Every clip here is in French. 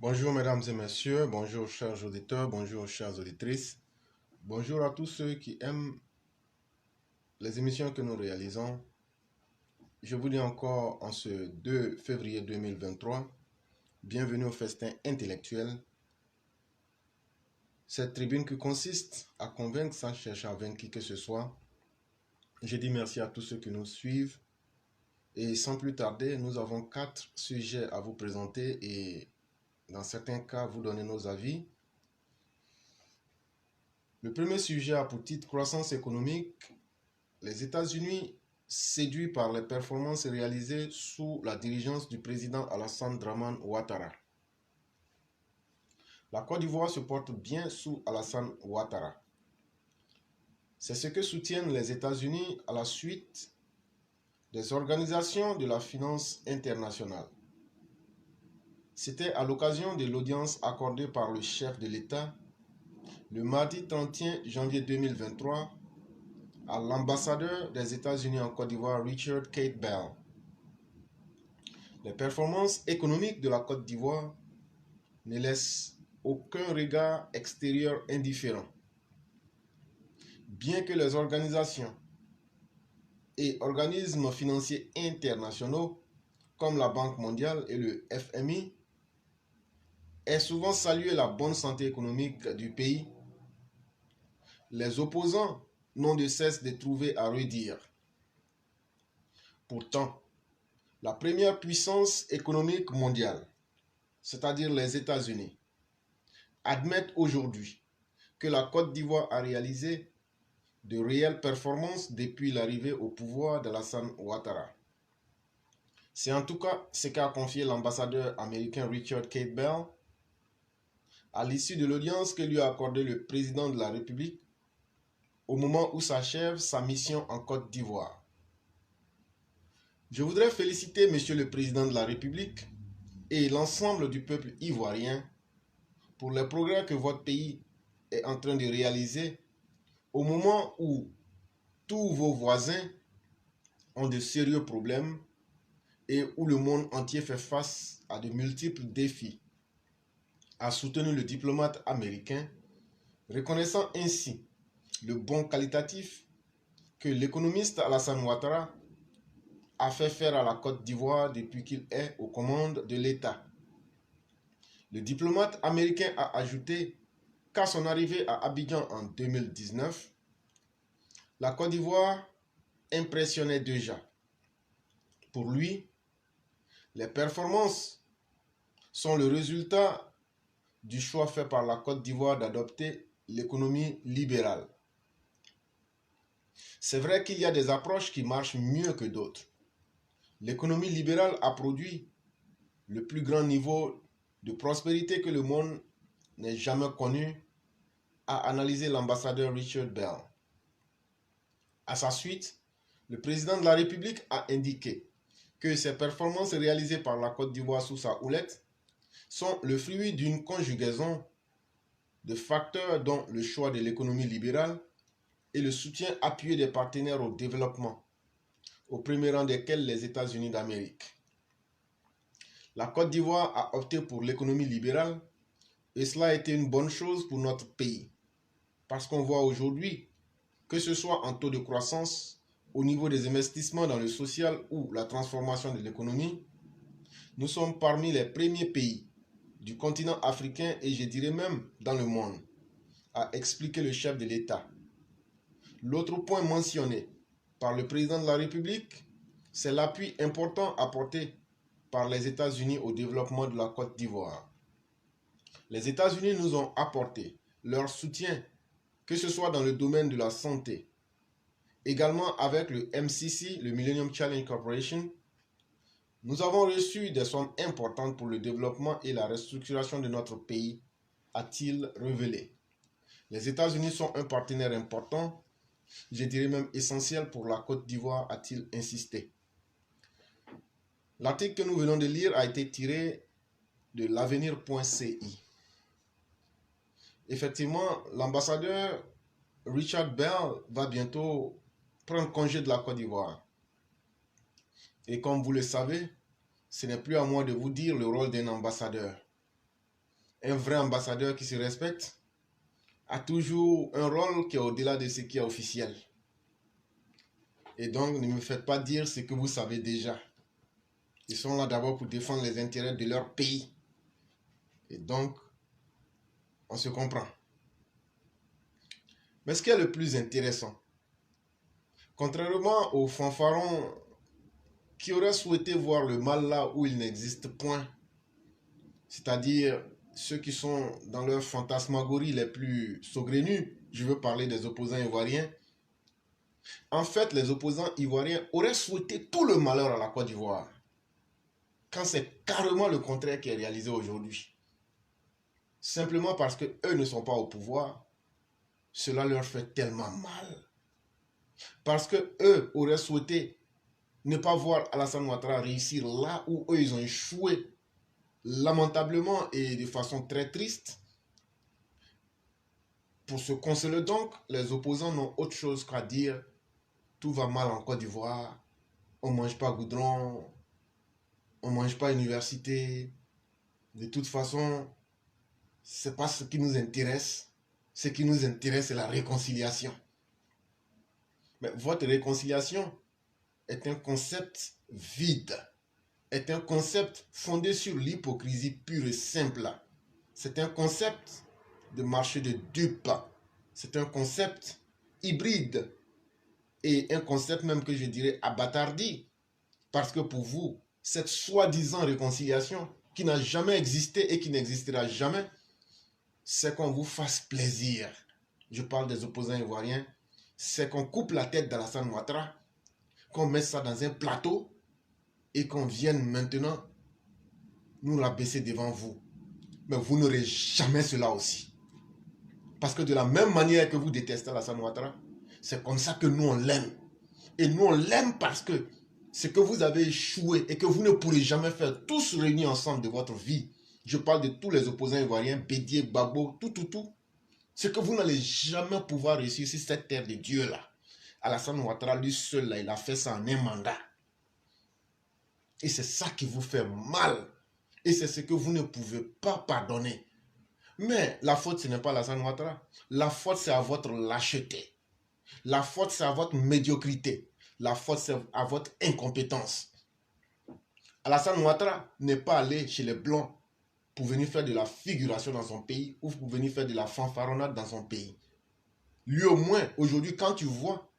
Bonjour mesdames et messieurs, bonjour chers auditeurs, bonjour chères auditrices, bonjour à tous ceux qui aiment les émissions que nous réalisons. Je vous dis encore en ce 2 février 2023, bienvenue au festin intellectuel. Cette tribune qui consiste à convaincre sans chercher à vaincre qui que ce soit. Je dis merci à tous ceux qui nous suivent. Et sans plus tarder, nous avons 4 sujets à vous présenter et dans certains cas, vous donner nos avis. Le premier sujet a pour titre croissance économique. Les États-Unis, séduits par les performances réalisées sous la dirigeance du président Alassane Dramane Ouattara. La Côte d'Ivoire se porte bien sous Alassane Ouattara. C'est ce que soutiennent les États-Unis à la suite des organisations de la finance internationale. C'était à l'occasion de l'audience accordée par le chef de l'État le mardi 31 janvier 2023 à l'ambassadeur des États-Unis en Côte d'Ivoire, Richard Kate Bell. Les performances économiques de la Côte d'Ivoire ne laissent aucun regard extérieur indifférent. Bien que les organisations et organismes financiers internationaux comme la Banque mondiale et le FMI aient souvent salué la bonne santé économique du pays, les opposants n'ont de cesse de trouver à redire. Pourtant, la première puissance économique mondiale, c'est-à-dire les États-Unis, admettent aujourd'hui que la Côte d'Ivoire a réalisé de réelles performances depuis l'arrivée au pouvoir d'Alassane Ouattara. C'est en tout cas ce qu'a confié l'ambassadeur américain Richard Kate Bell à l'issue de l'audience que lui a accordée le président de la République au moment où s'achève sa mission en Côte d'Ivoire. Je voudrais féliciter Monsieur le Président de la République et l'ensemble du peuple ivoirien pour les progrès que votre pays est en train de réaliser au moment où tous vos voisins ont de sérieux problèmes et où le monde entier fait face à de multiples défis, a soutenu le diplomate américain, reconnaissant ainsi le bond qualitatif que l'économiste Alassane Ouattara a fait faire à la Côte d'Ivoire depuis qu'il est aux commandes de l'État. Le diplomate américain a ajouté qu'à son arrivée à Abidjan en 2019, la Côte d'Ivoire impressionnait déjà. Pour lui, les performances sont le résultat du choix fait par la Côte d'Ivoire d'adopter l'économie libérale. C'est vrai qu'il y a des approches qui marchent mieux que d'autres. L'économie libérale a produit le plus grand niveau de prospérité que le monde n'ait jamais connu, a analysé l'ambassadeur Richard Bell. À sa suite, le président de la République a indiqué que ces performances réalisées par la Côte d'Ivoire sous sa houlette sont le fruit d'une conjugaison de facteurs dont le choix de l'économie libérale et le soutien appuyé des partenaires au développement, au premier rang desquels les États-Unis d'Amérique. La Côte d'Ivoire a opté pour l'économie libérale et cela a été une bonne chose pour notre pays. Parce qu'on voit aujourd'hui, que ce soit en taux de croissance, au niveau des investissements dans le social ou la transformation de l'économie, nous sommes parmi les premiers pays du continent africain et je dirais même dans le monde, a expliqué le chef de l'État. L'autre point mentionné par le président de la République, c'est l'appui important apporté par les États-Unis au développement de la Côte d'Ivoire. Les États-Unis nous ont apporté leur soutien, que ce soit dans le domaine de la santé, également avec le MCC, le Millennium Challenge Corporation. Nous avons reçu des sommes importantes pour le développement et la restructuration de notre pays, a-t-il révélé. Les États-Unis sont un partenaire important, je dirais même essentiel pour la Côte d'Ivoire, a-t-il insisté. L'article que nous venons de lire a été tiré de l'avenir.ci. Effectivement, l'ambassadeur Richard Bell va bientôt prendre congé de la Côte d'Ivoire. Et comme vous le savez, ce n'est plus à moi de vous dire le rôle d'un ambassadeur. un vrai ambassadeur qui se respecte a toujours un rôle qui est au-delà de ce qui est officiel. Et donc, ne me faites pas dire ce que vous savez déjà. Ils sont là d'abord pour défendre les intérêts de leur pays. Et donc, on se comprend. Mais ce qui est le plus intéressant, contrairement aux fanfarons qui auraient souhaité voir le mal là où il n'existe point, c'est-à-dire ceux qui sont dans leur fantasmagorie les plus saugrenus, je veux parler des opposants ivoiriens. En fait, les opposants ivoiriens auraient souhaité tout le malheur à la Côte d'Ivoire, quand c'est carrément le contraire qui est réalisé aujourd'hui. Simplement parce que eux ne sont pas au pouvoir, cela leur fait tellement mal. Parce que eux auraient souhaité ne pas voir Alassane Ouattara réussir là où eux ils ont échoué lamentablement et de façon très triste. Pour se consoler donc, les opposants n'ont autre chose qu'à dire tout va mal en Côte d'Ivoire, on ne mange pas goudron, on ne mange pas université. De toute façon, ce n'est pas ce qui nous intéresse. Ce qui nous intéresse, c'est la réconciliation. Mais votre réconciliation est un concept vide, est un concept fondé sur l'hypocrisie pure et simple. C'est un concept de marché de dupes. C'est un concept hybride et un concept même que je dirais abattardi. Parce que pour vous, cette soi-disant réconciliation qui n'a jamais existé et qui n'existera jamais, c'est qu'on vous fasse plaisir. Je parle des opposants ivoiriens. C'est qu'on coupe la tête d'Alassane Ouattara, qu'on mette ça dans un plateau et qu'on vienne maintenant nous la baisser devant vous. Mais vous n'aurez jamais cela aussi. Parce que de la même manière que vous détestez Alassane Ouattara, c'est comme ça que nous on l'aime. Et nous on l'aime parce que ce que vous avez échoué et que vous ne pourrez jamais faire tous réunis ensemble de votre vie. Je parle de tous les opposants ivoiriens, Bédié, Gbagbo, tout. Ce que vous n'allez jamais pouvoir réussir sur cette terre de Dieu là. Alassane Ouattara, lui seul là, il a fait ça en un mandat. Et c'est ça qui vous fait mal. Et c'est ce que vous ne pouvez pas pardonner. Mais la faute, ce n'est pas Alassane Ouattara. La faute, c'est à votre lâcheté. La faute, c'est à votre médiocrité. La faute, c'est à votre incompétence. Alassane Ouattara n'est pas allé chez les Blancs pour venir faire de la figuration dans son pays ou pour venir faire de la fanfaronnade dans son pays. Lui au moins, aujourd'hui, quand tu vois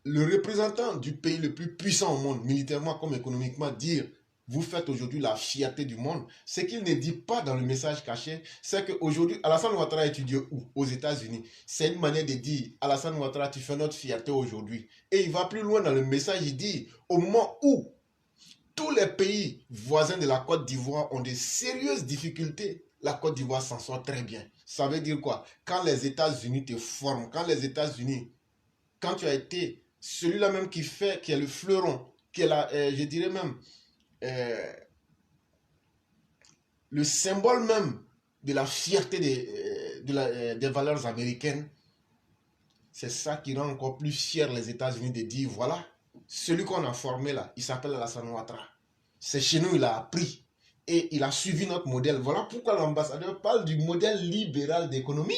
le représentant du pays le plus puissant au monde, militairement comme économiquement, dire « vous faites aujourd'hui la fierté du monde », ce qu'il ne dit pas dans le message caché, c'est qu'aujourd'hui, Alassane Ouattara étudie où? Aux États-Unis. C'est une manière de dire « Alassane Ouattara, tu fais notre fierté aujourd'hui ». Et il va plus loin dans le message, il dit « au moment où tous les pays voisins de la Côte d'Ivoire ont de sérieuses difficultés, la Côte d'Ivoire s'en sort très bien ». Ça veut dire quoi? Quand les États-Unis te forment, quand les États-Unis, quand tu as été celui-là même qui est le fleuron, qui est la, je dirais même, le symbole même de la fierté des valeurs américaines, c'est ça qui rend encore plus fier les États-Unis de dire, voilà, celui qu'on a formé là, il s'appelle Alassane Ouattara. C'est chez nous, il a appris et il a suivi notre modèle. Voilà pourquoi l'ambassadeur parle du modèle libéral d'économie.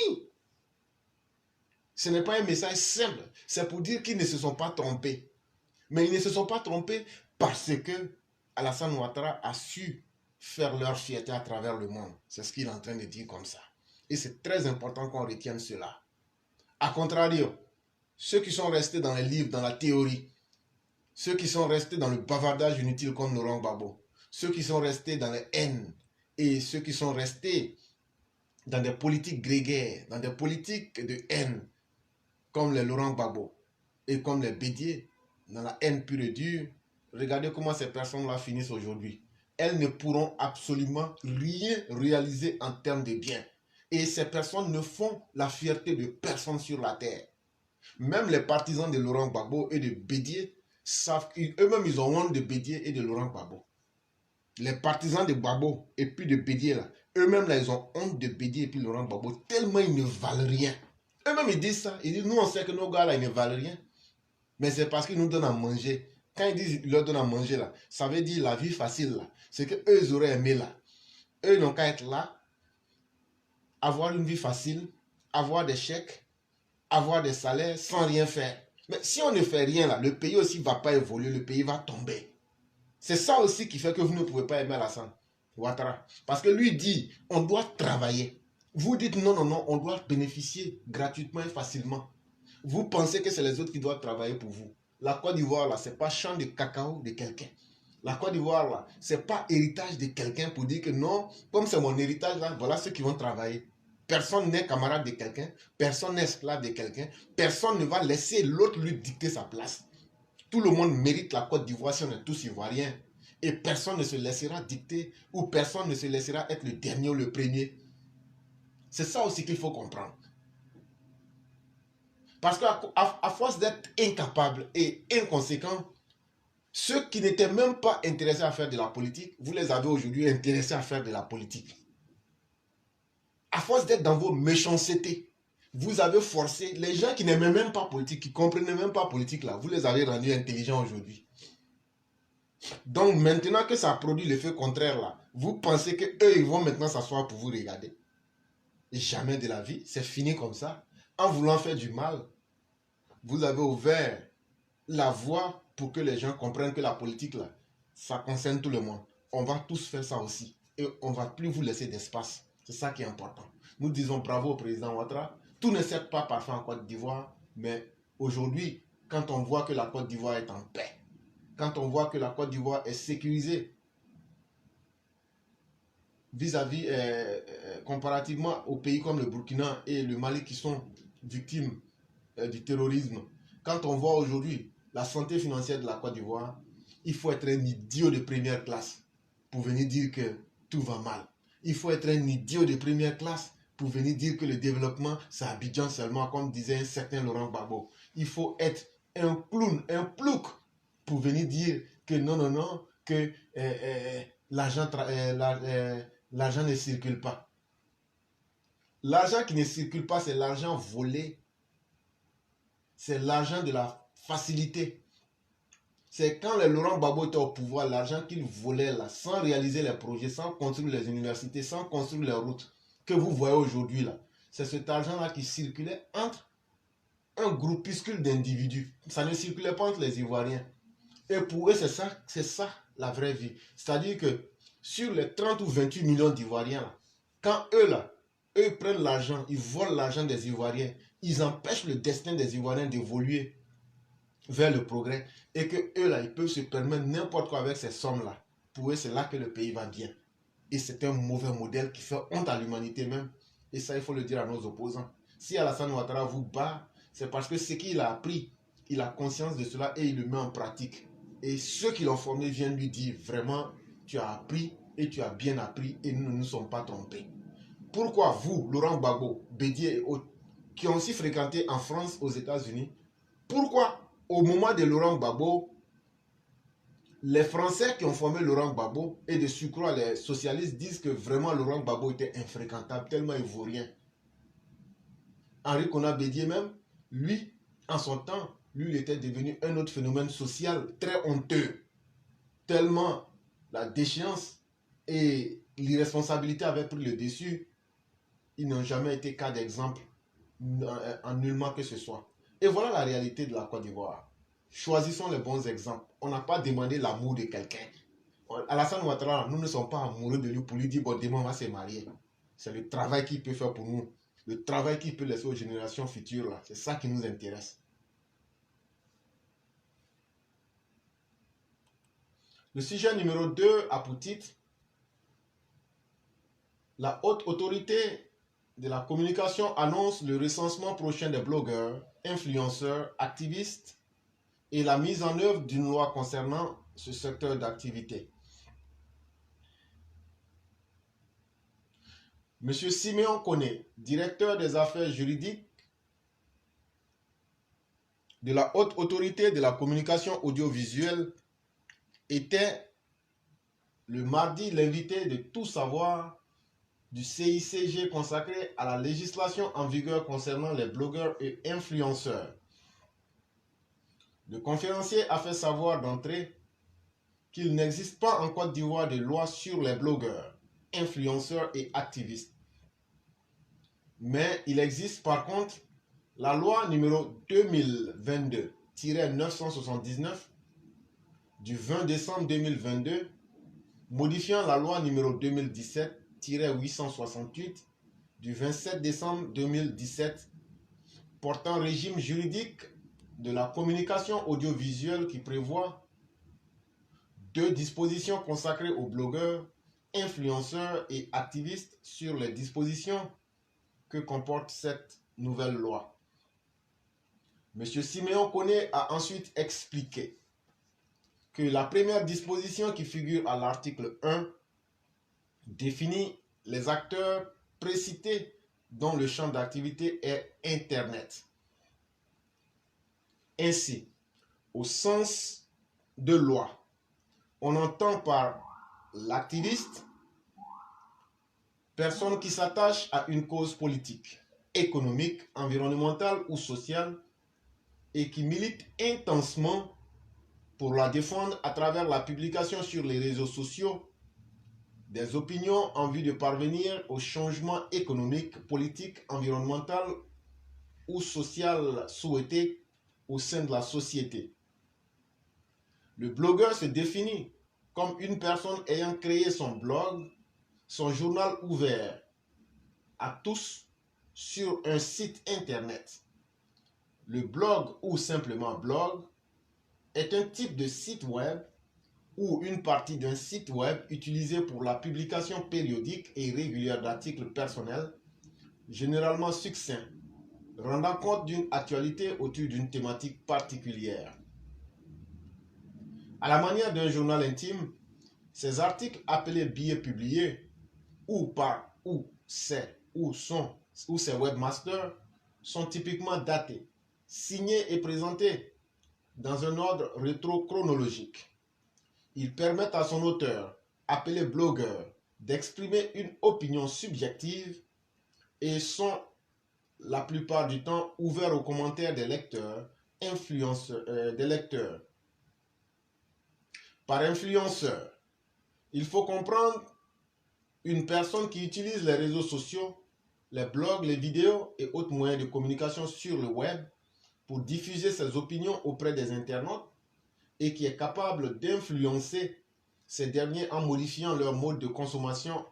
Ce n'est pas un message simple, c'est pour dire qu'ils ne se sont pas trompés. Mais ils ne se sont pas trompés parce que Alassane Ouattara a su faire leur fierté à travers le monde. C'est ce qu'il est en train de dire comme ça. Et c'est très important qu'on retienne cela. A contrario, ceux qui sont restés dans les livres, dans la théorie, ceux qui sont restés dans le bavardage inutile comme Laurent Gbagbo, ceux qui sont restés dans les haines et ceux qui sont restés dans des politiques grégaires, dans des politiques de haine, comme les Laurent Gbagbo et comme les Bédié, dans la haine pure et dure, regardez comment ces personnes-là finissent aujourd'hui. Elles ne pourront absolument rien réaliser en termes de biens. Et ces personnes ne font la fierté de personne sur la terre. Même les partisans de Laurent Gbagbo et de Bédié savent qu'eux-mêmes ils ont honte de Bédié et de Laurent Gbagbo. Les partisans de Gbagbo et puis de Bédié là, eux-mêmes là ils ont honte de Bédié et puis Laurent Gbagbo tellement ils ne valent rien. Eux-mêmes ils disent ça, ils disent nous on sait que nos gars là ils ne valent rien. Mais c'est parce qu'ils nous donnent à manger. Quand ils disent qu'ils leur donnent à manger là, ça veut dire la vie facile là. C'est qu'eux ils auraient aimé là. Eux ils n'ont qu'à être là avoir une vie facile, avoir des chèques, avoir des salaires sans rien faire. Mais si on ne fait rien là, le pays aussi ne va pas évoluer, le pays va tomber. C'est ça aussi qui fait que vous ne pouvez pas aimer Alassane Ouattara. Parce que lui dit, on doit travailler. Vous dites non, non, non, on doit bénéficier gratuitement et facilement. Vous pensez que c'est les autres qui doivent travailler pour vous. La Côte d'Ivoire, là, ce n'est pas champ de cacao de quelqu'un. La Côte d'Ivoire, là, ce n'est pas héritage de quelqu'un pour dire que non, comme c'est mon héritage, là, voilà ceux qui vont travailler. Personne n'est camarade de quelqu'un, personne n'est esclave de quelqu'un, personne ne va laisser l'autre lui dicter sa place. Tout le monde mérite la Côte d'Ivoire si on est tous ivoiriens. Et personne ne se laissera dicter ou personne ne se laissera être le dernier ou le premier. C'est ça aussi qu'il faut comprendre. Parce qu'à force d'être incapable et inconséquent, ceux qui n'étaient même pas intéressés à faire de la politique, vous les avez aujourd'hui intéressés à faire de la politique. À force d'être dans vos méchancetés, vous avez forcé les gens qui n'aimaient même pas politique, qui ne comprenaient même pas politique là, vous les avez rendus intelligents aujourd'hui. Donc maintenant que ça a produit l'effet contraire là, vous pensez qu'eux ils vont maintenant s'asseoir pour vous regarder. Et jamais de la vie, c'est fini comme ça. En voulant faire du mal, vous avez ouvert la voie pour que les gens comprennent que la politique là, ça concerne tout le monde. On va tous faire ça aussi. Et on ne va plus vous laisser d'espace. C'est ça qui est important. Nous disons bravo au président Ouattara. Tout ne s'est pas parfait en Côte d'Ivoire, mais aujourd'hui, quand on voit que la Côte d'Ivoire est en paix, quand on voit que la Côte d'Ivoire est sécurisée vis-à-vis, comparativement aux pays comme le Burkina et le Mali qui sont victimes du terrorisme, quand on voit aujourd'hui la santé financière de la Côte d'Ivoire, il faut être un idiot de première classe pour venir dire que tout va mal. Il faut être un idiot de première classe pour venir dire que le développement, c'est Abidjan seulement, comme disait un certain Laurent Gbagbo. Il faut être un clown, un plouc pour venir dire que non, non, non, que l'argent ne circule pas. L'argent qui ne circule pas, c'est l'argent volé. C'est l'argent de la facilité. C'est quand les Laurent Gbagbo étaient au pouvoir, l'argent qu'ils volaient là, sans réaliser les projets, sans construire les universités, sans construire les routes, que vous voyez aujourd'hui là. C'est cet argent-là qui circulait entre un groupuscule d'individus. Ça ne circulait pas entre les Ivoiriens. Et pour eux, c'est ça la vraie vie. C'est-à-dire que sur les 30 ou 28 millions d'Ivoiriens, là, quand eux prennent l'argent, ils volent l'argent des Ivoiriens, ils empêchent le destin des Ivoiriens d'évoluer vers le progrès et que eux là, ils peuvent se permettre n'importe quoi avec ces sommes-là. Pour eux, c'est là que le pays va bien. Et c'est un mauvais modèle qui fait honte à l'humanité même. Et ça, il faut le dire à nos opposants. Si Alassane Ouattara vous bat, c'est parce que ce qu'il a appris, il a conscience de cela et il le met en pratique. Et ceux qui l'ont formé viennent lui dire, vraiment, tu as appris et tu as bien appris et nous ne nous sommes pas trompés. Pourquoi vous, Laurent Gbagbo, Bédié et autres, qui ont aussi fréquenté en France, aux États-Unis, pourquoi au moment de Laurent Gbagbo, les Français qui ont formé Laurent Gbagbo et de surcroît les socialistes disent que vraiment Laurent Gbagbo était infréquentable, tellement il ne vaut rien. Henri Konan Bédié même, lui, en son temps, lui, il était devenu un autre phénomène social très honteux. Tellement la déchéance et l'irresponsabilité avaient pris le dessus, ils n'ont jamais été cas d'exemple en nullement que ce soit. Et voilà la réalité de la Côte d'Ivoire. Choisissons les bons exemples. On n'a pas demandé l'amour de quelqu'un. Alassane Ouattara, nous ne sommes pas amoureux de lui pour lui dire, bon, demain on va se marier. C'est le travail qu'il peut faire pour nous. Le travail qu'il peut laisser aux générations futures, là. C'est ça qui nous intéresse. Le sujet numéro 2 a pour titre la haute autorité de la communication annonce le recensement prochain des blogueurs, influenceurs, activistes et la mise en œuvre d'une loi concernant ce secteur d'activité. Monsieur Siméon Koné, directeur des affaires juridiques de la haute autorité de la communication audiovisuelle, était le mardi l'invité de Tout savoir du CICG consacré à la législation en vigueur concernant les blogueurs et influenceurs. Le conférencier a fait savoir d'entrée qu'il n'existe pas en Côte d'Ivoire de loi sur les blogueurs, influenceurs et activistes. Mais il existe par contre la loi numéro 2022-979 du 20 décembre 2022 modifiant la loi numéro 2017-868 du 27 décembre 2017 portant régime juridique de la communication audiovisuelle qui prévoit deux dispositions consacrées aux blogueurs, influenceurs et activistes sur les dispositions que comporte cette nouvelle loi. M. Siméon Koné a ensuite expliqué que la première disposition qui figure à l'article 1 définit les acteurs précités dont le champ d'activité est Internet. Ainsi, au sens de loi, on entend par l'activiste personne qui s'attache à une cause politique, économique, environnementale ou sociale et qui milite intensément pour la défendre à travers la publication sur les réseaux sociaux des opinions en vue de parvenir au changement économique, politique, environnemental ou social souhaité au sein de la société. Le blogueur se définit comme une personne ayant créé son blog, son journal ouvert à tous sur un site internet. Le blog ou simplement blog est un type de site web ou une partie d'un site web utilisé pour la publication périodique et régulière d'articles personnels, généralement succincts, rendant compte d'une actualité autour d'une thématique particulière. À la manière d'un journal intime, ces articles appelés billets publiés ou par ces webmasters sont typiquement datés, signés et présentés dans un ordre rétrochronologique. Ils permettent à son auteur, appelé blogueur, d'exprimer une opinion subjective et sont la plupart du temps ouverts aux commentaires des lecteurs, Par influenceur, il faut comprendre une personne qui utilise les réseaux sociaux, les blogs, les vidéos et autres moyens de communication sur le web pour diffuser ses opinions auprès des internautes et qui est capable d'influencer ces derniers en modifiant leur mode de consommation,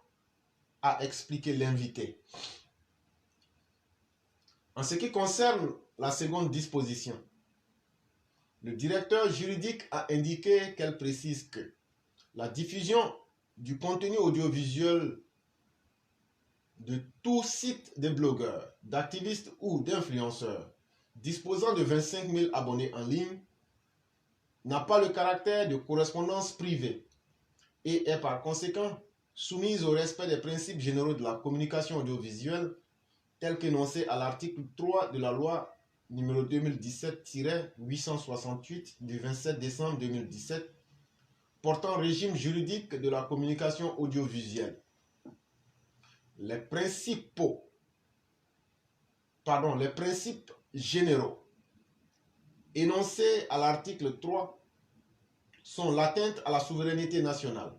a expliqué l'invité. En ce qui concerne la seconde disposition, le directeur juridique a indiqué qu'elle précise que la diffusion du contenu audiovisuel de tout site de blogueurs, d'activistes ou d'influenceurs disposant de 25 000 abonnés en ligne n'a pas le caractère de correspondance privée et est par conséquent soumise au respect des principes généraux de la communication audiovisuelle tels qu'énoncés à l'article 3 de la loi numéro 2017-868 du 27 décembre 2017 portant régime juridique de la communication audiovisuelle. Les principes généraux énoncés à l'article 3 sont l'atteinte à la souveraineté nationale,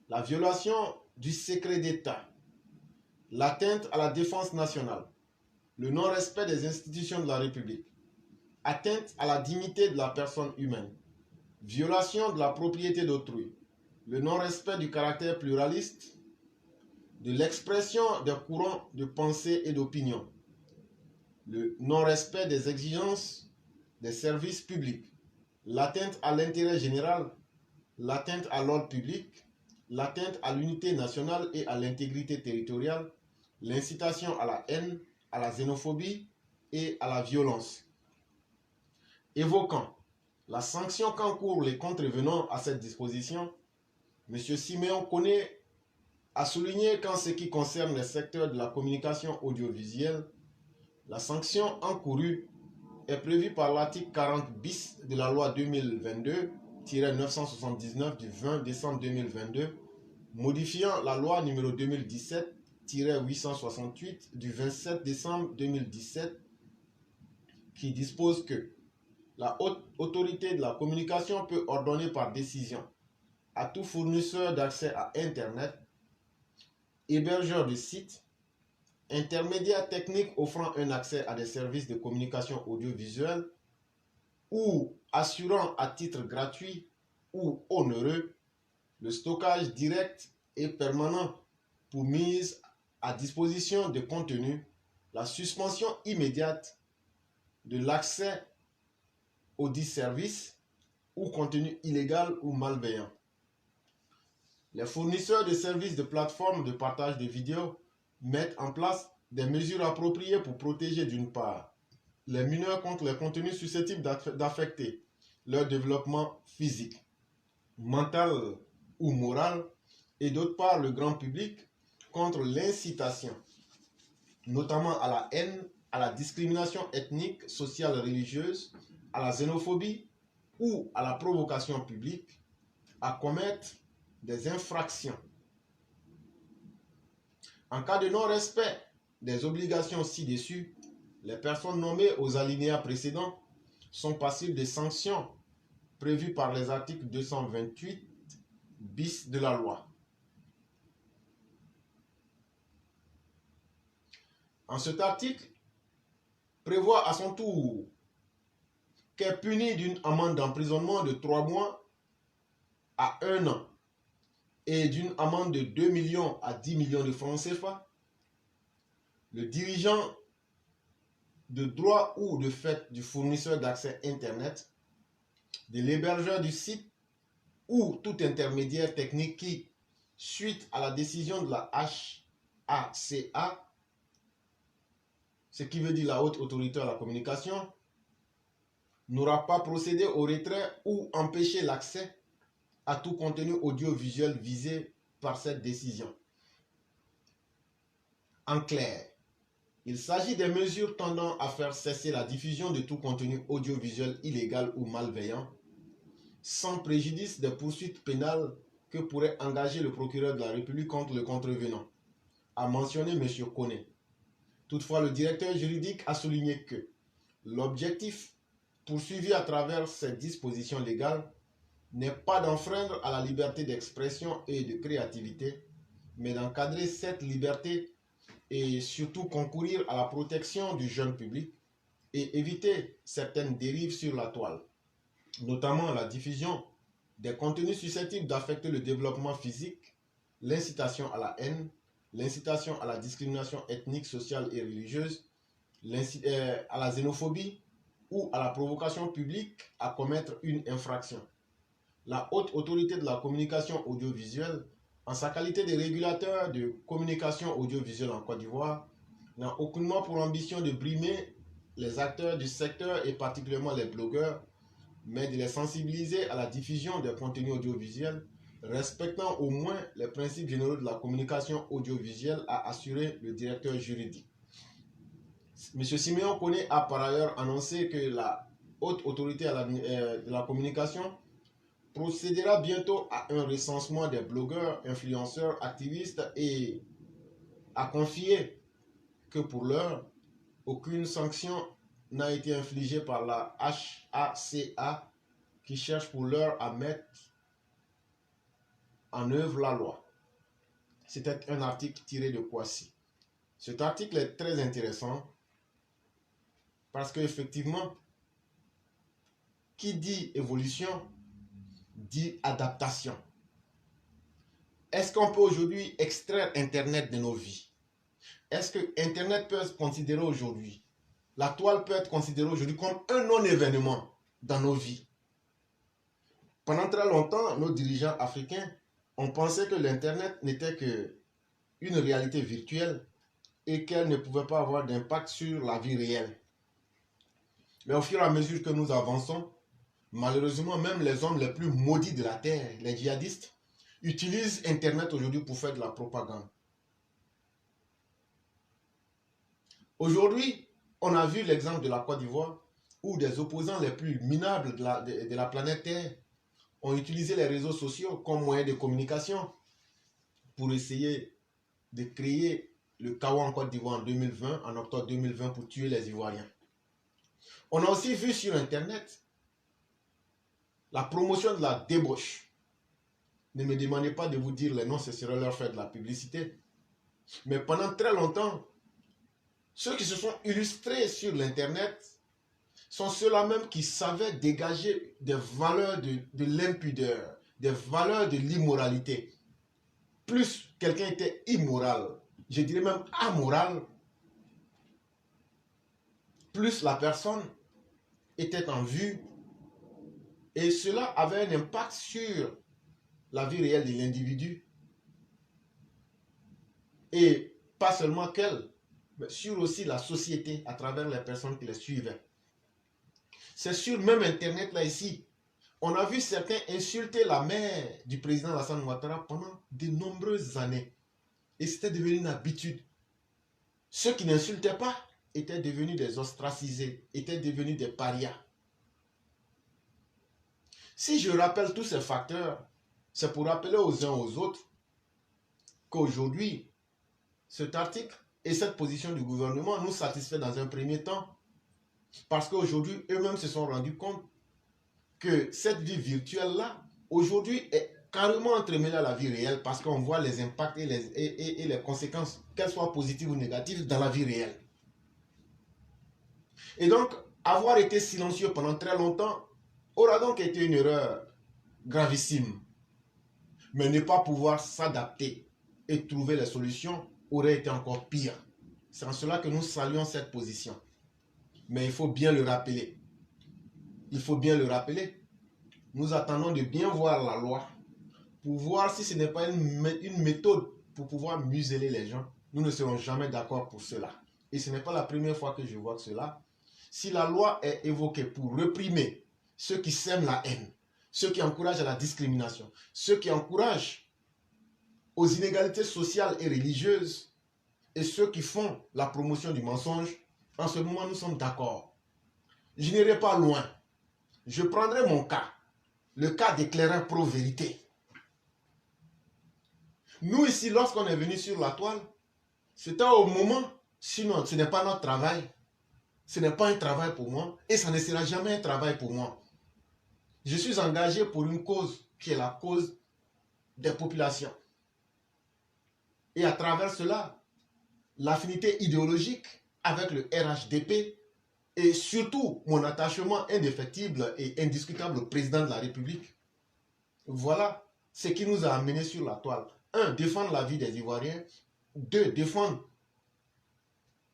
la violation du secret d'État, l'atteinte à la défense nationale, le non-respect des institutions de la République, atteinte à la dignité de la personne humaine, violation de la propriété d'autrui, le non-respect du caractère pluraliste, de l'expression des courants de pensée et d'opinion, le non-respect des exigences des services publics, l'atteinte à l'intérêt général, l'atteinte à l'ordre public, l'atteinte à l'unité nationale et à l'intégrité territoriale, l'incitation à la haine, à la xénophobie et à la violence. Évoquant la sanction qu'encourent les contrevenants à cette disposition, M. Siméon Koné a souligné qu'en ce qui concerne les secteurs de la communication audiovisuelle, la sanction encourue est prévue par l'article 40 bis de la loi 2022-979 du 20 décembre 2022, modifiant la loi numéro 2017-868 du 27 décembre 2017, qui dispose que la haute autorité de la communication peut ordonner par décision à tout fournisseur d'accès à Internet, hébergeur de sites, intermédiaires techniques offrant un accès à des services de communication audiovisuelle ou assurant à titre gratuit ou onéreux le stockage direct et permanent pour mise à disposition de contenus, la suspension immédiate de l'accès aux dits services ou contenu illégal ou malveillant. Les fournisseurs de services de plateformes de partage de vidéos mettent en place des mesures appropriées pour protéger d'une part les mineurs contre les contenus susceptibles d'affecter leur développement physique, mental ou moral, et d'autre part le grand public contre l'incitation, notamment à la haine, à la discrimination ethnique, sociale, religieuse, à la xénophobie ou à la provocation publique, à commettre des infractions. En cas de non-respect des obligations ci-dessus, les personnes nommées aux alinéas précédents sont passibles des sanctions prévues par les articles 228 bis de la loi. En cet article, prévoit à son tour qu'est puni d'une amende d'emprisonnement de 3 mois à 1 an et d'une amende de 2 millions à 10 millions de francs CFA le dirigeant de droit ou de fait du fournisseur d'accès Internet, de l'hébergeur du site ou tout intermédiaire technique qui, suite à la décision de la HACA, ce qui veut dire la haute autorité à la communication, n'aura pas procédé au retrait ou empêché l'accès à tout contenu audiovisuel visé par cette décision. En clair, il s'agit des mesures tendant à faire cesser la diffusion de tout contenu audiovisuel illégal ou malveillant, sans préjudice des poursuites pénales que pourrait engager le procureur de la République contre le contrevenant, a mentionné M. Koné. Toutefois, le directeur juridique a souligné que l'objectif poursuivi à travers ces dispositions légales n'est pas d'enfreindre à la liberté d'expression et de créativité, mais d'encadrer cette liberté et surtout concourir à la protection du jeune public et éviter certaines dérives sur la toile, notamment la diffusion des contenus susceptibles d'affecter le développement physique, l'incitation à la haine, l'incitation à la discrimination ethnique, sociale et religieuse, à la xénophobie ou à la provocation publique à commettre une infraction. La haute autorité de la communication audiovisuelle, en sa qualité de régulateur de communication audiovisuelle en Côte d'Ivoire, n'a aucunement pour ambition de brimer les acteurs du secteur et particulièrement les blogueurs, mais de les sensibiliser à la diffusion des contenus audiovisuels, respectant au moins les principes généraux de la communication audiovisuelle, a assuré le directeur juridique. M. Siméon Koné a par ailleurs annoncé que la haute autorité de la communication procédera bientôt à un recensement des blogueurs, influenceurs, activistes et a confié que pour l'heure, aucune sanction n'a été infligée par la HACA qui cherche pour l'heure à mettre en œuvre la loi. C'était un article tiré de Kwasi. Cet article est très intéressant parce qu'effectivement, qui dit évolution, dit adaptation. Est-ce qu'on peut aujourd'hui extraire Internet de nos vies? Est-ce que Internet peut être considéré aujourd'hui, la toile peut être considérée aujourd'hui comme un non-événement dans nos vies? Pendant très longtemps, nos dirigeants africains ont pensé que l'Internet n'était qu'une réalité virtuelle et qu'elle ne pouvait pas avoir d'impact sur la vie réelle. Mais au fur et à mesure que nous avançons, malheureusement, même les hommes les plus maudits de la terre, les djihadistes, utilisent Internet aujourd'hui pour faire de la propagande. Aujourd'hui, on a vu l'exemple de la Côte d'Ivoire où des opposants les plus minables de la planète Terre ont utilisé les réseaux sociaux comme moyen de communication pour essayer de créer le chaos en Côte d'Ivoire en 2020, en octobre 2020, pour tuer les Ivoiriens. On a aussi vu sur Internet la promotion de la débauche. Ne me demandez pas de vous dire les noms, ce serait leur faire de la publicité. Mais pendant très longtemps, Ceux qui se sont illustrés sur l'Internet sont ceux-là même qui savaient dégager des valeurs de l'impudeur, des valeurs de l'immoralité. Plus quelqu'un était immoral, je dirais même amoral, plus la personne était en vue. Et cela avait un impact sur la vie réelle de l'individu. Et pas seulement qu'elle, mais sur aussi la société à travers les personnes qui les suivaient. C'est sur même Internet là ici. On a vu certains insulter la mère du président Alassane Ouattara pendant de nombreuses années. Et c'était devenu une habitude. Ceux qui n'insultaient pas étaient devenus des ostracisés, étaient devenus des parias. Si je rappelle tous ces facteurs, c'est pour rappeler aux uns aux autres qu'aujourd'hui, cet article et cette position du gouvernement nous satisfait dans un premier temps. Parce qu'aujourd'hui, eux-mêmes se sont rendus compte que cette vie virtuelle-là, aujourd'hui, est carrément entremêlée à la vie réelle parce qu'on voit les impacts et les conséquences, qu'elles soient positives ou négatives, dans la vie réelle. Et donc, avoir été silencieux pendant très longtemps aura donc été une erreur gravissime. Mais ne pas pouvoir s'adapter et trouver les solutions aurait été encore pire. C'est en cela que nous saluons cette position. Mais il faut bien le rappeler. Il faut bien le rappeler. Nous attendons de bien voir la loi pour voir si ce n'est pas une méthode pour pouvoir museler les gens. Nous ne serons jamais d'accord pour cela. Et ce n'est pas la première fois que je vois cela. Si la loi est évoquée pour réprimer ceux qui sèment la haine, ceux qui encouragent à la discrimination, ceux qui encouragent aux inégalités sociales et religieuses, et ceux qui font la promotion du mensonge, en ce moment nous sommes d'accord. Je n'irai pas loin. Je prendrai mon cas, le cas d'éclaireur pro-vérité. Nous ici, lorsqu'on est venu sur la toile, c'était au moment, sinon ce n'est pas notre travail, ce n'est pas un travail pour moi, et ça ne sera jamais un travail pour moi. Je suis engagé pour une cause qui est la cause des populations. Et à travers cela, l'affinité idéologique avec le RHDP et surtout mon attachement indéfectible et indiscutable au président de la République. Voilà ce qui nous a amenés sur la toile. 1. Défendre la vie des Ivoiriens. 2. Défendre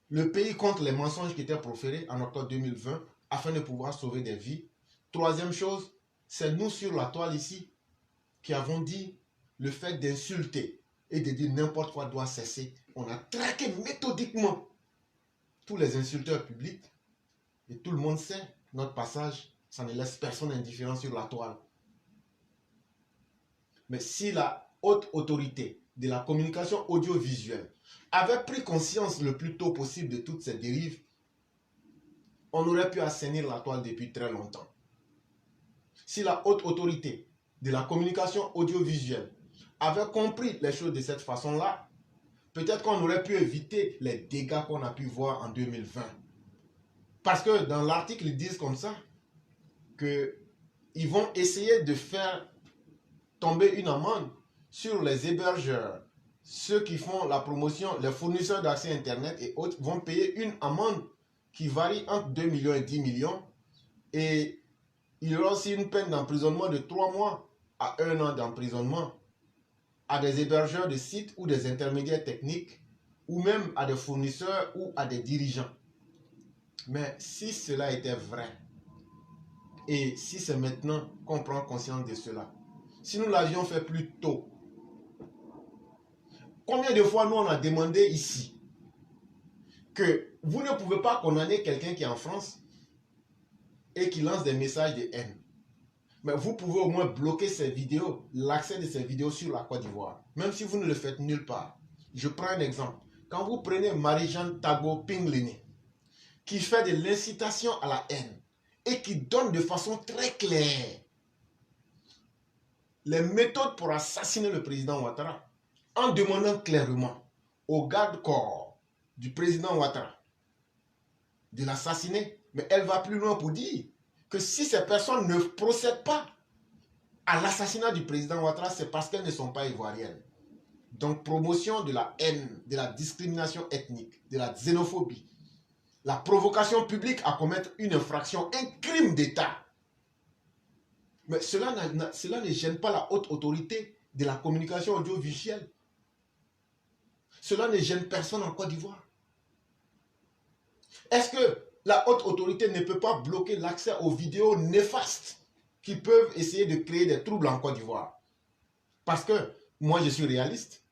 le pays contre les mensonges qui étaient proférés en octobre 2020 afin de pouvoir sauver des vies. Troisième chose, c'est nous sur la toile ici qui avons dit le fait d'insulter et de dire n'importe quoi doit cesser. On a traqué méthodiquement tous les insulteurs publics et tout le monde sait notre passage, ça ne laisse personne indifférent sur la toile. Mais si la haute autorité de la communication audiovisuelle avait pris conscience le plus tôt possible de toutes ces dérives, on aurait pu assainir la toile depuis très longtemps. Si la haute autorité de la communication audiovisuelle avait compris les choses de cette façon-là, peut-être qu'on aurait pu éviter les dégâts qu'on a pu voir en 2020. Parce que dans l'article, ils disent comme ça, qu'ils vont essayer de faire tomber une amende sur les hébergeurs. Ceux qui font la promotion, les fournisseurs d'accès Internet et autres vont payer une amende qui varie entre 2 millions et 10 millions. Et il y aura aussi une peine d'emprisonnement de 3 mois à 1 an d'emprisonnement à des hébergeurs de sites ou des intermédiaires techniques ou même à des fournisseurs ou à des dirigeants. Mais si cela était vrai, et si c'est maintenant qu'on prend conscience de cela, si nous l'avions fait plus tôt, combien de fois nous on a demandé ici que vous ne pouvez pas condamner quelqu'un qui est en France et qui lance des messages de haine. Mais vous pouvez au moins bloquer ces vidéos, l'accès de ces vidéos sur la Côte d'Ivoire, même si vous ne le faites nulle part. Je prends un exemple. Quand vous prenez Marie-Jeanne Tago Pinglene, qui fait de l'incitation à la haine et qui donne de façon très claire les méthodes pour assassiner le président Ouattara, en demandant clairement au garde-corps du président Ouattara de l'assassiner, mais elle va plus loin pour dire que si ces personnes ne procèdent pas à l'assassinat du président Ouattara, c'est parce qu'elles ne sont pas ivoiriennes. Donc, promotion de la haine, de la discrimination ethnique, de la xénophobie, la provocation publique à commettre une infraction, un crime d'État. Mais cela ne gêne pas la haute autorité de la communication audiovisuelle. Cela ne gêne personne en Côte d'Ivoire. Est-ce que la haute autorité ne peut pas bloquer l'accès aux vidéos néfastes qui peuvent essayer de créer des troubles en Côte d'Ivoire? Parce que moi, je suis réaliste.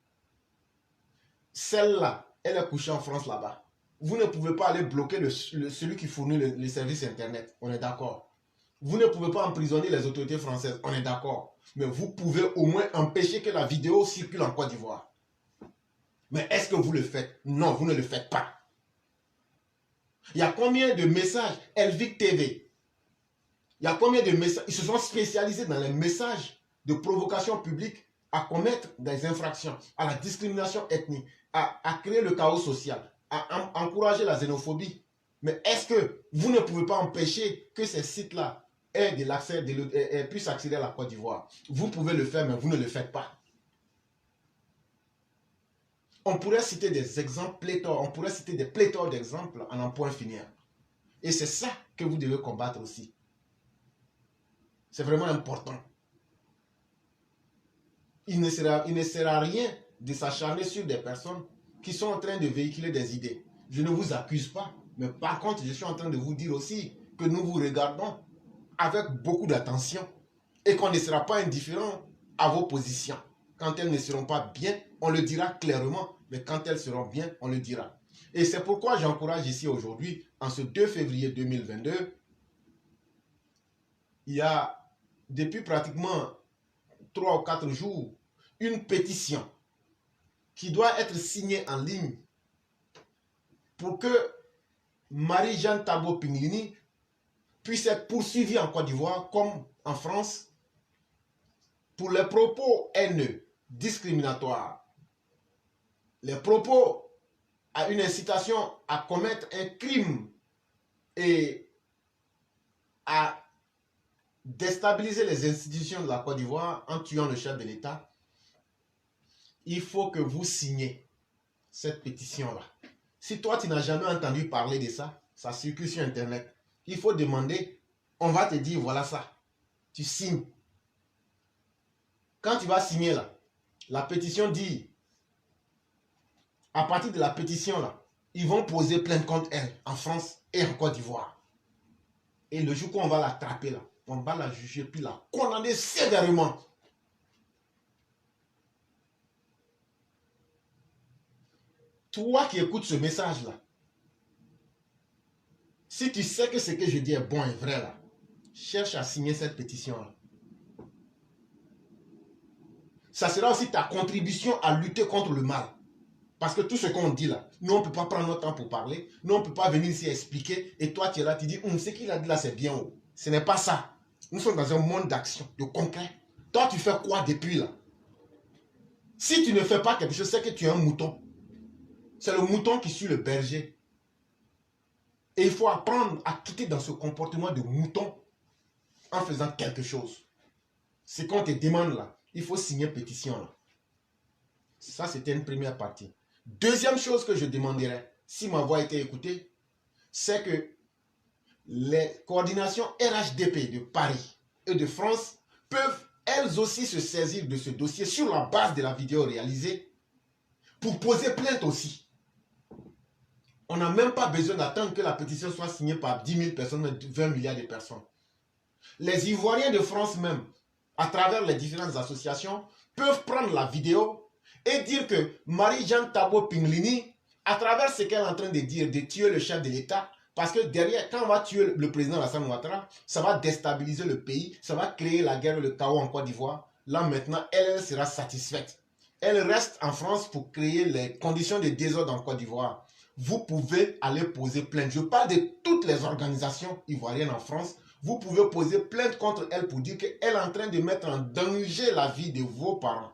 Celle-là, elle est couchée en France là-bas. Vous ne pouvez pas aller bloquer celui qui fournit les services Internet. On est d'accord. Vous ne pouvez pas emprisonner les autorités françaises. On est d'accord. Mais vous pouvez au moins empêcher que la vidéo circule en Côte d'Ivoire. Mais est-ce que vous le faites? Non, vous ne le faites pas. Il y a combien de messages Elvic TV? Il y a combien de messages? Ils se sont spécialisés dans les messages de provocation publique à commettre des infractions, à la discrimination ethnique, à créer le chaos social, à encourager la xénophobie. Mais est-ce que vous ne pouvez pas empêcher que ces sites-là aient de l'accès, puissent accéder à la Côte d'Ivoire? Vous pouvez le faire, mais vous ne le faites pas. On pourrait citer des exemples pléthores, on pourrait citer des pléthores d'exemples en un point finir. Et c'est ça que vous devez combattre aussi. C'est vraiment important. Il ne sert à rien de s'acharner sur des personnes qui sont en train de véhiculer des idées. Je ne vous accuse pas, mais par contre, je suis en train de vous dire aussi que nous vous regardons avec beaucoup d'attention et qu'on ne sera pas indifférent à vos positions. Quand elles ne seront pas bien, on le dira clairement, mais quand elles seront bien, on le dira. Et c'est pourquoi j'encourage ici aujourd'hui, en ce 2 février 2022, il y a depuis pratiquement 3 ou 4 jours, une pétition qui doit être signée en ligne pour que Marie-Jeanne Tabo Pinglini puisse être poursuivie en Côte d'Ivoire comme en France pour les propos haineux, discriminatoires, les propos à une incitation à commettre un crime et à déstabiliser les institutions de la Côte d'Ivoire en tuant le chef de l'État. Il faut que vous signiez cette pétition-là. Si toi, tu n'as jamais entendu parler de ça, ça circule sur Internet. Il faut demander, on va te dire, voilà ça. Tu signes. Quand tu vas signer là, la pétition dit, à partir de la pétition là, ils vont poser plainte contre elle en France et en Côte d'Ivoire. Et le jour qu'on va l'attraper là, on va la juger puis la condamner sévèrement. Toi qui écoutes ce message là, si tu sais que ce que je dis est bon et vrai là, cherche à signer cette pétition là. Ça sera aussi ta contribution à lutter contre le mal. Parce que tout ce qu'on dit là, nous on ne peut pas prendre notre temps pour parler, nous on ne peut pas venir ici expliquer, et toi tu es là, tu dis, ce qu'il a dit là c'est bien. Oh. Ce n'est pas ça. Nous sommes dans un monde d'action, de concret. Toi tu fais quoi depuis là? Si tu ne fais pas quelque chose, c'est que tu es un mouton. C'est le mouton qui suit le berger. Et il faut apprendre à quitter dans ce comportement de mouton en faisant quelque chose. Ce qu'on te demande là, il faut signer pétition là. Ça c'était une première partie. Deuxième chose que je demanderais, si ma voix était écoutée, c'est que les coordinations RHDP de Paris et de France peuvent elles aussi se saisir de ce dossier sur la base de la vidéo réalisée pour poser plainte aussi. On n'a même pas besoin d'attendre que la pétition soit signée par 10 000 personnes, 20 milliards de personnes. Les Ivoiriens de France même, à travers les différentes associations, peuvent prendre la vidéo et dire que Marie-Jeanne Tabo Pinglini, à travers ce qu'elle est en train de dire, de tuer le chef de l'État, parce que derrière, quand on va tuer le président Alassane Ouattara, ça va déstabiliser le pays, ça va créer la guerre et le chaos en Côte d'Ivoire. Là maintenant, elle sera satisfaite. Elle reste en France pour créer les conditions de désordre en Côte d'Ivoire. Vous pouvez aller poser plainte. Je parle de toutes les organisations ivoiriennes en France. Vous pouvez poser plainte contre elle pour dire qu'elle est en train de mettre en danger la vie de vos parents.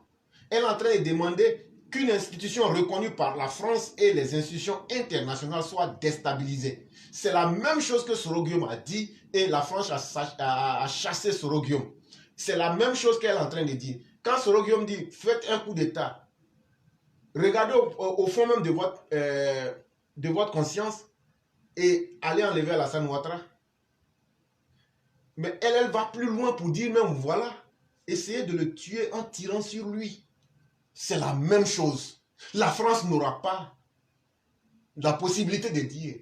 Elle est en train de demander qu'une institution reconnue par la France et les institutions internationales soit déstabilisée. C'est la même chose que Soroguium a dit et la France a chassé Soroguium. C'est la même chose qu'elle est en train de dire. Quand Soroguium dit faites un coup d'État Regardez au fond même de votre conscience et allez enlever Alassane Ouattara. Mais elle va plus loin pour dire même voilà, essayez de le tuer en tirant sur lui. C'est la même chose. La France n'aura pas la possibilité de dire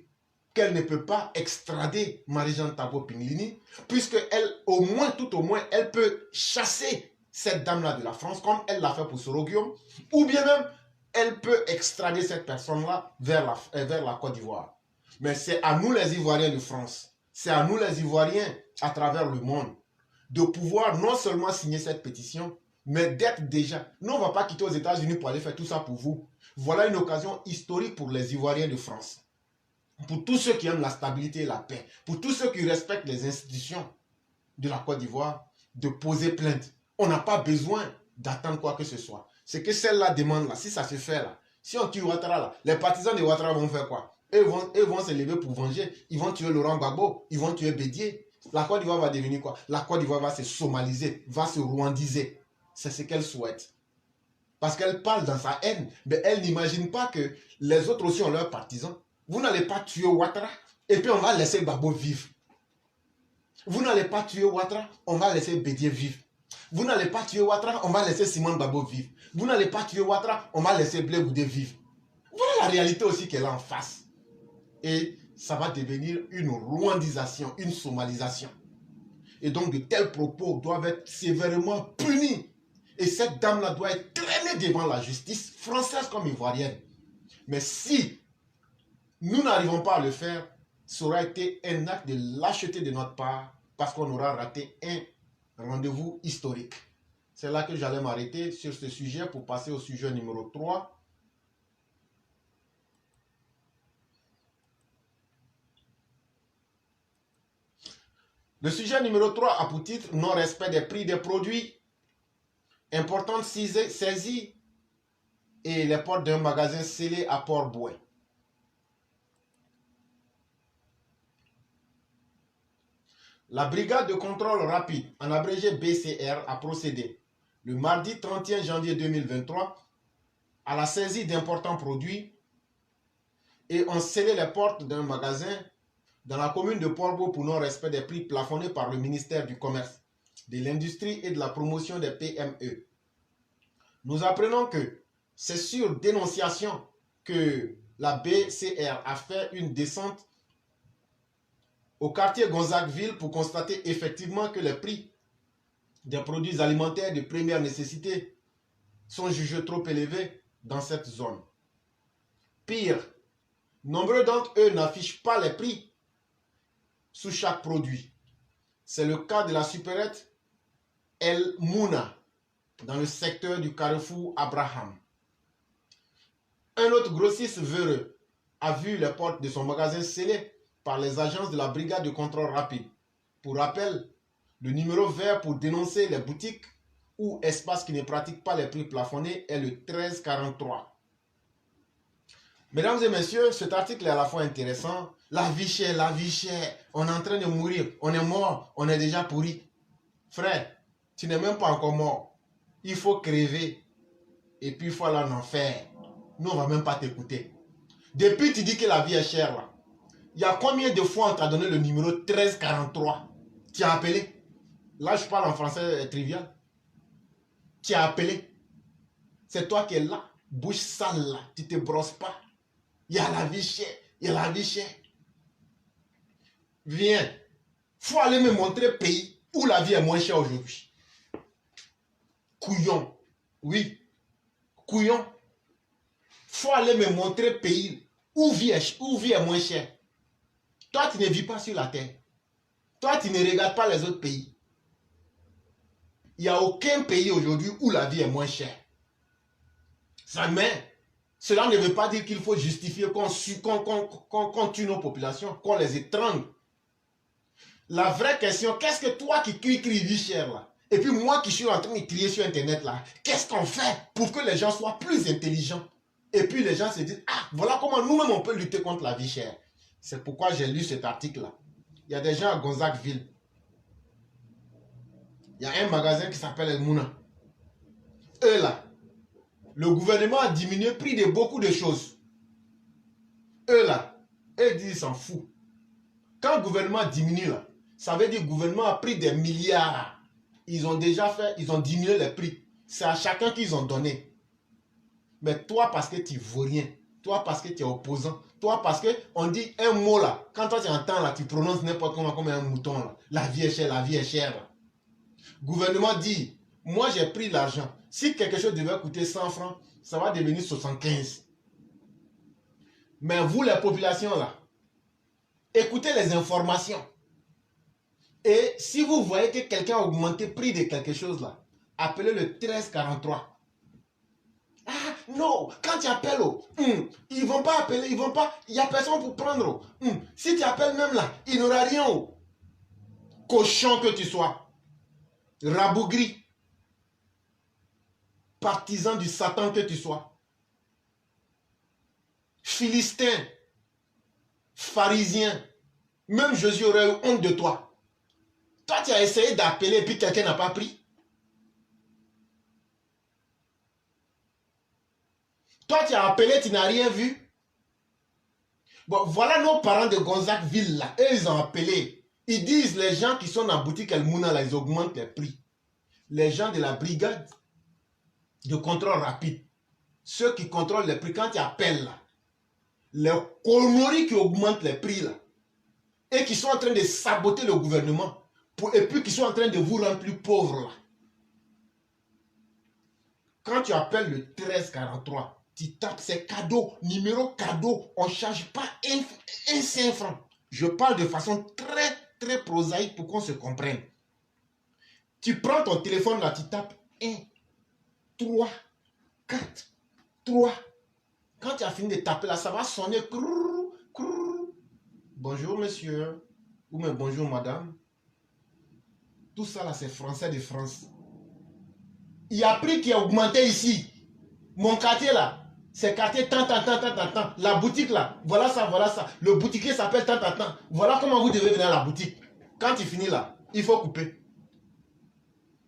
qu'elle ne peut pas extrader Marie-Jeanne Tabo Pinglini, puisque elle, au moins, tout au moins, elle peut chasser cette dame-là de la France, comme elle l'a fait pour Soro-Guillaume, ou bien même, elle peut extrader cette personne-là vers la Côte d'Ivoire. Mais c'est à nous les Ivoiriens de France, c'est à nous les Ivoiriens à travers le monde, de pouvoir non seulement signer cette pétition, mais d'être déjà... Nous, on ne va pas quitter aux États-Unis pour aller faire tout ça pour vous. Voilà une occasion historique pour les Ivoiriens de France. Pour tous ceux qui aiment la stabilité et la paix, pour tous ceux qui respectent les institutions de la Côte d'Ivoire, de poser plainte. On n'a pas besoin d'attendre quoi que ce soit. Ce que celle-là demande là, si ça se fait là, si on tue Ouattara là, les partisans de Ouattara vont faire quoi? Eux vont se lever pour venger. Ils vont tuer Laurent Gbagbo, ils vont tuer Bédié. La Côte d'Ivoire va devenir quoi? La Côte d'Ivoire va se somaliser, va se rwandiser. C'est ce qu'elle souhaite. Parce qu'elle parle dans sa haine, mais elle n'imagine pas que les autres aussi ont leurs partisans. Vous n'allez pas tuer Ouattara et puis on va laisser Gbagbo vivre. Vous n'allez pas tuer Ouattara, on va laisser Bédié vivre. Vous n'allez pas tuer Ouattara, on va laisser Simone Gbagbo vivre. Vous n'allez pas tuer Ouattara, on va laisser Blé Goudé vivre. Voilà la réalité aussi qu'elle a en face. Et ça va devenir une rwandisation, une somalisation. Et donc de tels propos doivent être sévèrement punis. Et cette dame-là doit être traînée devant la justice, française comme ivoirienne. Mais si nous n'arrivons pas à le faire, ça aura été un acte de lâcheté de notre part parce qu'on aura raté un rendez-vous historique. C'est là que j'allais m'arrêter sur ce sujet pour passer au sujet numéro 3. Le sujet numéro 3 a pour titre non-respect des prix des produits, importante saisie et les portes d'un magasin scellé à Port-Bouin. La brigade de contrôle rapide, en abrégé BCR, a procédé le mardi 31 janvier 2023 à la saisie d'importants produits et ont scellé les portes d'un magasin dans la commune de Port-Bouin pour non-respect des prix plafonnés par le ministère du Commerce, de l'Industrie et de la Promotion des PME. Nous apprenons que c'est sur dénonciation que la BCR a fait une descente au quartier Gonzagueville pour constater effectivement que les prix des produits alimentaires de première nécessité sont jugés trop élevés dans cette zone. Pire, nombreux d'entre eux n'affichent pas les prix sous chaque produit. C'est le cas de la supérette El Mouna dans le secteur du carrefour Abraham. Un autre grossiste véreux a vu les portes de son magasin scellées par les agences de la brigade de contrôle rapide. Pour rappel, le numéro vert pour dénoncer les boutiques ou espaces qui ne pratiquent pas les prix plafonnés est le 1343. Mesdames et messieurs, cet article est à la fois intéressant. La vie chère, on est en train de mourir, on est mort, on est déjà pourri. Frère, tu n'es même pas encore mort. Il faut crever et puis il faut aller en enfer. Nous, on ne va même pas t'écouter. Depuis, tu dis que la vie est chère là. Il y a combien de fois on t'a donné le numéro 1343? Tu as appelé? Là, je parle en français trivial. Tu as appelé. C'est toi qui es là. Bouche sale là. Tu ne te brosses pas. Il y a la vie chère. Il y a la vie chère. Viens. Il faut aller me montrer un pays où la vie est moins chère aujourd'hui. Couillon. Oui. Couillon. Il faut aller me montrer un pays où vie est moins chère. Toi, tu ne vis pas sur la terre. Toi, tu ne regardes pas les autres pays. Il n'y a aucun pays aujourd'hui où la vie est moins chère. Mais cela ne veut pas dire qu'il faut justifier qu'on tue nos populations, qu'on les étrangle. La vraie question, qu'est-ce que toi qui crie vie chère là, et puis moi qui suis en train de crier sur Internet là, qu'est-ce qu'on fait pour que les gens soient plus intelligents? Et puis les gens se disent, ah, voilà comment nous-mêmes on peut lutter contre la vie chère. C'est pourquoi j'ai lu cet article-là. Il y a des gens à Gonzagueville. Il y a un magasin qui s'appelle El Mouna. Eux là, Le gouvernement a diminué le prix de beaucoup de choses. Eux là, eux disent qu'ils s'en foutent. Quand le gouvernement diminue là, ça veut dire que le gouvernement a pris des milliards. Ils ont déjà fait, ils ont diminué les prix. C'est à chacun qu'ils ont donné. Mais toi, parce que tu ne vaux rien, toi, parce que tu es opposant, toi, parce qu'on dit un mot là, quand toi tu entends là, tu prononces n'importe comment comme un mouton là. La vie est chère, la vie est chère. Là. Le gouvernement dit, moi j'ai pris l'argent. Si quelque chose devait coûter 100 francs, ça va devenir 75. Mais vous, les populations là, écoutez les informations. Et si vous voyez que quelqu'un a augmenté le prix de quelque chose là, appelez le 1343. Ah non, quand tu appelles, ils vont pas appeler, ils vont pas, il n'y a personne pour prendre. Si tu appelles même là, il n'y aura rien. Cochon que tu sois, rabougri, partisan du Satan que tu sois, philistin, pharisien, même Jésus aurait eu honte de toi. Toi, tu as essayé d'appeler et puis quelqu'un n'a pas pris. Toi, tu as appelé, tu n'as rien vu. Bon, voilà nos parents de Gonzagueville là. Eux, ils ont appelé. Ils disent, les gens qui sont dans la boutique El Mouna là, ils augmentent les prix. Les gens de la brigade de contrôle rapide, ceux qui contrôlent les prix, quand tu appelles là, les conneries qui augmentent les prix là, et qui sont en train de saboter le gouvernement, et puis qui sont en train de vous rendre plus pauvres là. Quand tu appelles le 1343, tu tapes ces cadeaux, numéro cadeau, on ne charge pas un 5 francs. Je parle de façon très prosaïque pour qu'on se comprenne. Tu prends ton téléphone là, tu tapes 1, 3, 4, 3. Quand tu as fini de taper là, ça va sonner. Bonjour monsieur, ou même bonjour madame. Tout ça là, c'est français de France. Il y a prix qui a augmenté ici. Mon quartier là, c'est quartier tant. La boutique là, voilà ça. Le boutiquier s'appelle tant. Voilà comment vous devez venir à la boutique. Quand tu finis là, il faut couper.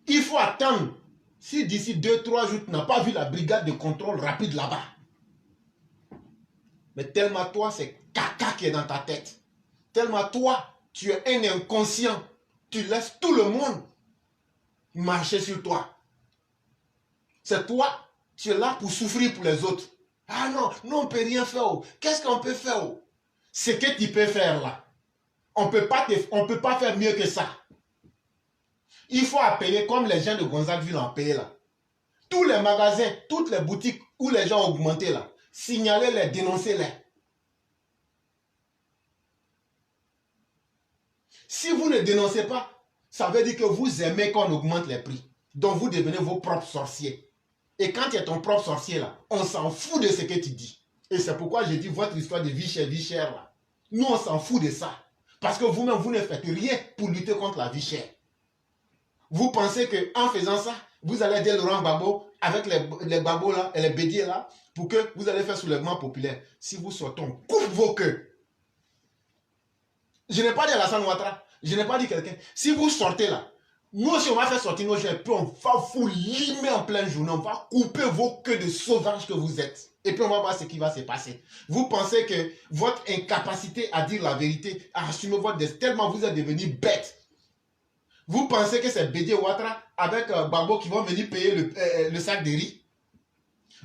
Il faut attendre. Si d'ici 2-3 jours, tu n'as pas vu la brigade de contrôle rapide là-bas. Mais tellement toi, c'est caca qui est dans ta tête. Tellement toi, tu es un inconscient. Tu laisses tout le monde marcher sur toi. C'est toi, tu es là pour souffrir pour les autres. Ah non, on ne peut rien faire. Qu'est-ce qu'on peut faire? Ce que tu peux faire là, on peut pas faire mieux que ça. Il faut appeler comme les gens de Gonzagueville ont appelé là. Tous les magasins, toutes les boutiques où les gens ont augmenté là, signalez-les, dénoncez-les. Si vous ne dénoncez pas, ça veut dire que vous aimez qu'on augmente les prix. Donc vous devenez vos propres sorciers. Et quand tu es ton propre sorcier là, on s'en fout de ce que tu dis. Et c'est pourquoi j'ai dit votre histoire de vie chère là. Nous on s'en fout de ça. Parce que vous-même vous ne faites rien pour lutter contre la vie chère. Vous pensez qu'en faisant ça, vous allez aider Laurent Gbagbo avec les Gbagbo là et les bédiers là pour que vous allez faire soulèvement populaire. Si vous sortez, on coupe vos queues. Je n'ai pas dit Alassane Ouattara, je n'ai pas dit quelqu'un. Si vous sortez là, nous aussi on va faire sortir nos gens et puis on va vous limer en pleine journée. On va couper vos queues de sauvages que vous êtes. Et puis on va voir ce qui va se passer. Vous pensez que votre incapacité à dire la vérité, à assumer votre destin, tellement vous êtes devenus bêtes. Vous pensez que c'est Bédié Ouattara avec Gbagbo qui vont venir payer le sac de riz?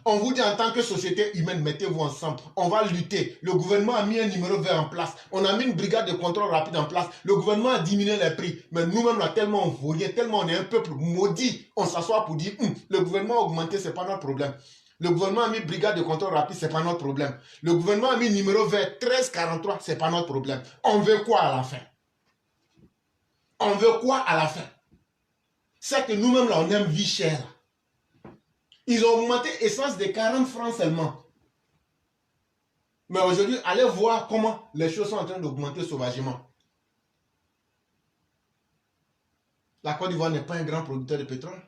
On vous dit en tant que société humaine, mettez-vous ensemble. On va lutter. Le gouvernement a mis un numéro vert en place. On a mis une brigade de contrôle rapide en place. Le gouvernement a diminué les prix. Mais nous-mêmes, là, tellement on vaut rien, tellement on est un peuple maudit, on s'assoit pour dire, le gouvernement a augmenté, ce n'est pas notre problème. Le gouvernement a mis brigade de contrôle rapide, ce n'est pas notre problème. Le gouvernement a mis numéro vert 1343, ce n'est pas notre problème. On veut quoi à la fin? On veut quoi à la fin? C'est que nous-mêmes, là, on aime vie chère. Ils ont augmenté essence de 40 francs seulement. Mais aujourd'hui, allez voir comment les choses sont en train d'augmenter sauvagement. La Côte d'Ivoire n'est pas un grand producteur de pétrole.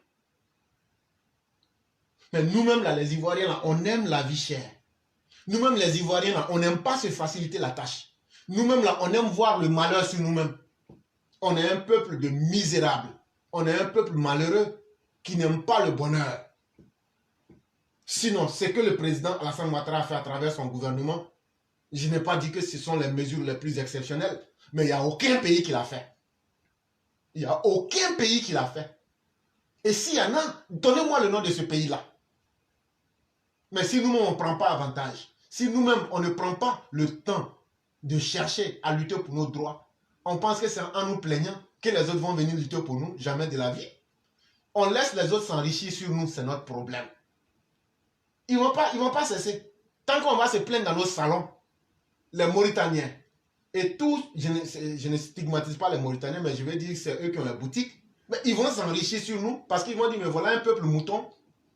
Mais nous-mêmes, là, les Ivoiriens, là, on aime la vie chère. Nous-mêmes, les Ivoiriens, là, on n'aime pas se faciliter la tâche. Nous-mêmes, là, on aime voir le malheur sur nous-mêmes. On est un peuple de misérables. On est un peuple malheureux qui n'aime pas le bonheur. Sinon, ce que le président Alassane Ouattara a fait à travers son gouvernement, je n'ai pas dit que ce sont les mesures les plus exceptionnelles, mais il n'y a aucun pays qui l'a fait. Il n'y a aucun pays qui l'a fait. Et s'il y en a, donnez-moi le nom de ce pays-là. Mais si nous-mêmes, on ne prend pas avantage, si nous-mêmes, on ne prend pas le temps de chercher à lutter pour nos droits, on pense que c'est en nous plaignant que les autres vont venir lutter pour nous, jamais de la vie. On laisse les autres s'enrichir sur nous, c'est notre problème. Ils ne vont pas cesser. Tant qu'on va se plaindre dans nos salons, les Mauritaniens, et tous, je ne stigmatise pas les Mauritaniens, mais je vais dire que c'est eux qui ont la boutique, mais ils vont s'enrichir sur nous parce qu'ils vont dire, mais voilà un peuple mouton.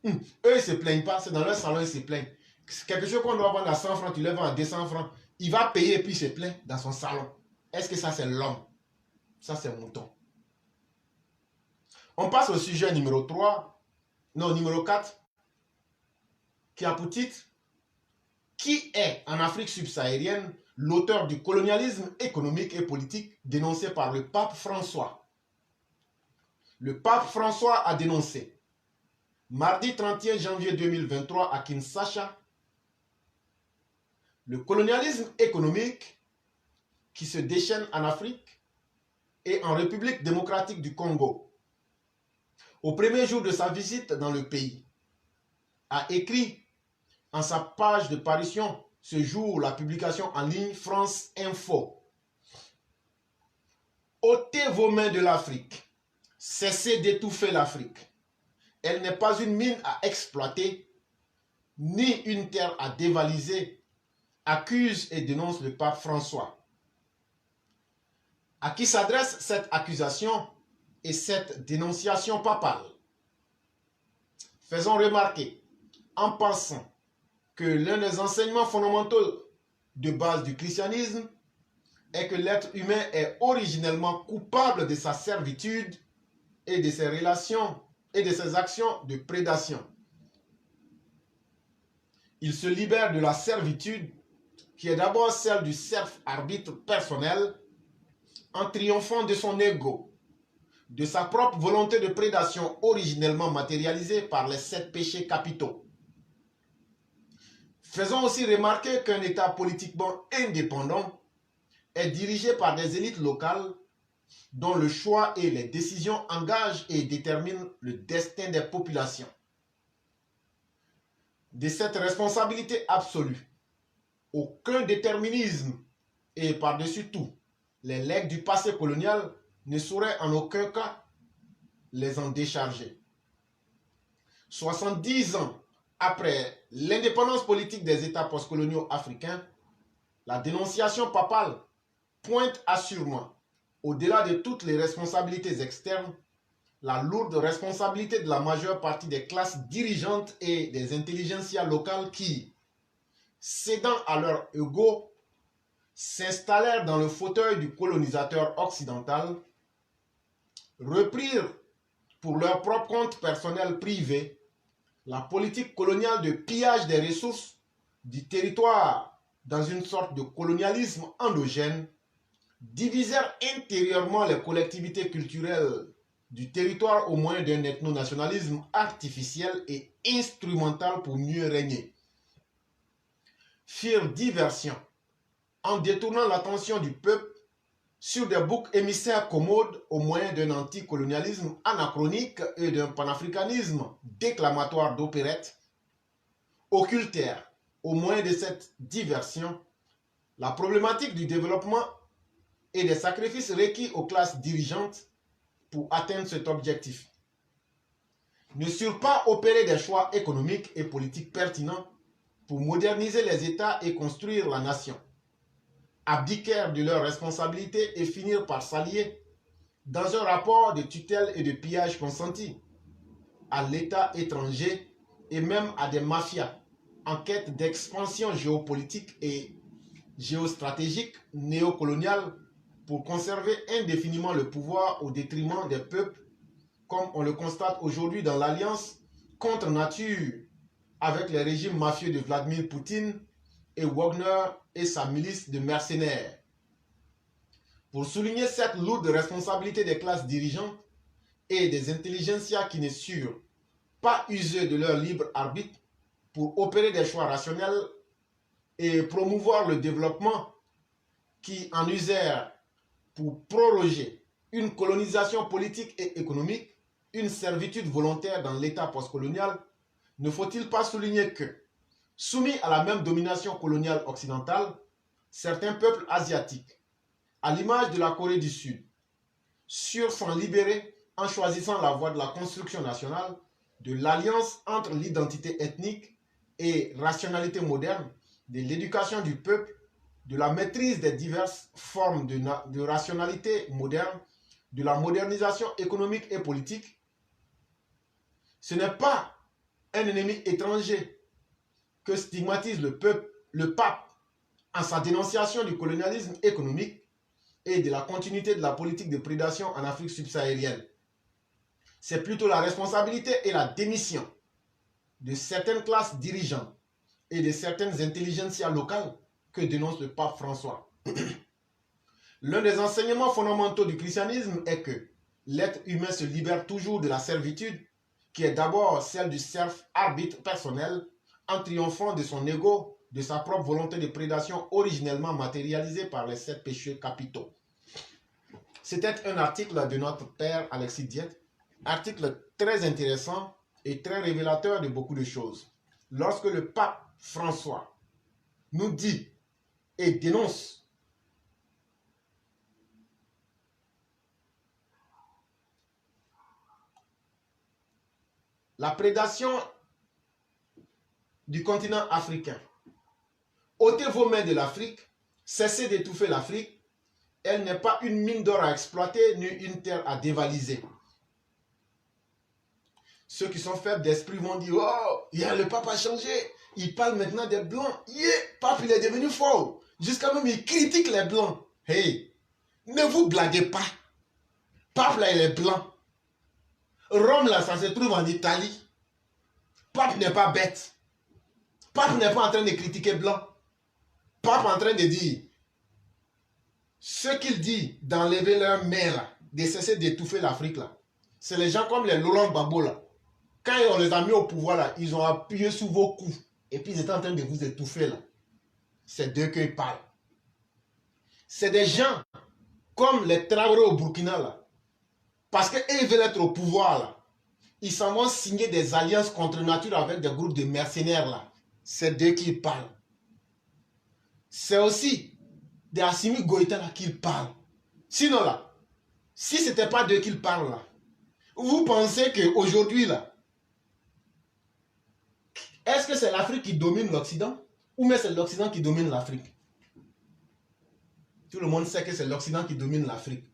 Eux, ils ne se plaignent pas, c'est dans leur salon, ils se plaignent. Quelque chose qu'on doit vendre à 100 francs, tu le vends à 200 francs. Il va payer et puis il se plaint dans son salon. Est-ce que ça, c'est l'homme? Ça, c'est mouton. On passe au sujet numéro 3, non, numéro 4, qui a pour titre « Qui est, en Afrique subsaharienne, l'auteur du colonialisme économique et politique dénoncé par le pape François ?» Le pape François a dénoncé, mardi 31 janvier 2023 à Kinshasa, le colonialisme économique qui se déchaîne en Afrique et en République démocratique du Congo. Au premier jour de sa visite dans le pays, a écrit en sa page de parution ce jour la publication en ligne France Info. Ôtez vos mains de l'Afrique, cessez d'étouffer l'Afrique. Elle n'est pas une mine à exploiter, ni une terre à dévaliser, accuse et dénonce le pape François. À qui s'adresse cette accusation et cette dénonciation papale? Faisons remarquer, en pensant que l'un des enseignements fondamentaux de base du christianisme est que l'être humain est originellement coupable de sa servitude et de ses relations et de ses actions de prédation. Il se libère de la servitude qui est d'abord celle du self-arbitre personnel en triomphant de son ego, de sa propre volonté de prédation originellement matérialisée par les 7 péchés capitaux. Faisons aussi remarquer qu'un État politiquement indépendant est dirigé par des élites locales dont le choix et les décisions engagent et déterminent le destin des populations. De cette responsabilité absolue, aucun déterminisme et par-dessus tout, les legs du passé colonial ne sauraient en aucun cas les en décharger. 70 ans après l'indépendance politique des États postcoloniaux africains, la dénonciation papale pointe assurément, au-delà de toutes les responsabilités externes, la lourde responsabilité de la majeure partie des classes dirigeantes et des intelligentsias locales qui, cédant à leur ego, s'installèrent dans le fauteuil du colonisateur occidental, reprirent pour leur propre compte personnel privé la politique coloniale de pillage des ressources du territoire dans une sorte de colonialisme endogène, divisèrent intérieurement les collectivités culturelles du territoire au moyen d'un ethno-nationalisme artificiel et instrumental pour mieux régner. Firent diversion en détournant l'attention du peuple sur des boucs émissaires commodes au moyen d'un anticolonialisme anachronique et d'un panafricanisme déclamatoire d'opérette, occultèrent, au moyen de cette diversion, la problématique du développement et des sacrifices requis aux classes dirigeantes pour atteindre cet objectif. Ne surent pas opérer des choix économiques et politiques pertinents pour moderniser les États et construire la nation, abdiquèrent de leurs responsabilités et finirent par s'allier dans un rapport de tutelle et de pillage consenti à l'État étranger et même à des mafias en quête d'expansion géopolitique et géostratégique néocoloniale pour conserver indéfiniment le pouvoir au détriment des peuples, comme on le constate aujourd'hui dans l'alliance contre nature avec les régimes mafieux de Vladimir Poutine et Wagner et sa milice de mercenaires. Pour souligner cette lourde responsabilité des classes dirigeantes et des intelligentsias qui ne surent pas user de leur libre arbitre pour opérer des choix rationnels et promouvoir le développement qui en usèrent pour proroger une colonisation politique et économique, une servitude volontaire dans l'État postcolonial, ne faut-il pas souligner que, soumis à la même domination coloniale occidentale, certains peuples asiatiques, à l'image de la Corée du Sud, surent s'en libérer en choisissant la voie de la construction nationale, de l'alliance entre l'identité ethnique et rationalité moderne, de l'éducation du peuple, de la maîtrise des diverses formes de rationalité moderne, de la modernisation économique et politique. Ce n'est pas un ennemi étranger que stigmatise le peuple, le pape, en sa dénonciation du colonialisme économique et de la continuité de la politique de prédation en Afrique subsaharienne. C'est plutôt la responsabilité et la démission de certaines classes dirigeantes et de certaines intelligentsias locales que dénonce le pape François. L'un des enseignements fondamentaux du christianisme est que l'être humain se libère toujours de la servitude, qui est d'abord celle du self-arbitre personnel, en triomphant de son ego, de sa propre volonté de prédation originellement matérialisée par les 7 péchés capitaux. C'était un article de notre père Alexis Diette, article très intéressant et très révélateur de beaucoup de choses. Lorsque le pape François nous dit et dénonce la prédation du continent africain. Ôtez vos mains de l'Afrique, cessez d'étouffer l'Afrique. Elle n'est pas une mine d'or à exploiter, ni une terre à dévaliser. Ceux qui sont faibles d'esprit vont dire, oh, le pape a changé. Il parle maintenant des blancs. Le pape, il est devenu fort. Jusqu'à même, il critique les blancs. Hey, ne vous blaguez pas. Pape, là, il est blanc. Rome, là, ça se trouve en Italie. Pape n'est pas bête. Pape n'est pas en train de critiquer blanc. Pape est en train de dire, ce qu'il dit d'enlever leur mère, là, de cesser d'étouffer l'Afrique, là, c'est les gens comme les Laurent Gbagbo, là. Quand on les a mis au pouvoir, là, ils ont appuyé sur vos coups. Et puis ils étaient en train de vous étouffer, là. C'est d'eux qu'ils parlent. C'est des gens comme les Traoré au Burkina, là. Parce qu'ils veulent être au pouvoir, là. Ils s'en vont signer des alliances contre nature avec des groupes de mercenaires, là. C'est d'eux qu'ils parlent. C'est aussi des Assimi Goïta, là, qu'ils parlent. Sinon, là, si ce n'était pas d'eux qu'ils parlent, là, vous pensez qu'aujourd'hui, là, est-ce que c'est l'Afrique qui domine l'Occident ou mais c'est l'Occident qui domine l'Afrique? Tout le monde sait que c'est l'Occident qui domine l'Afrique.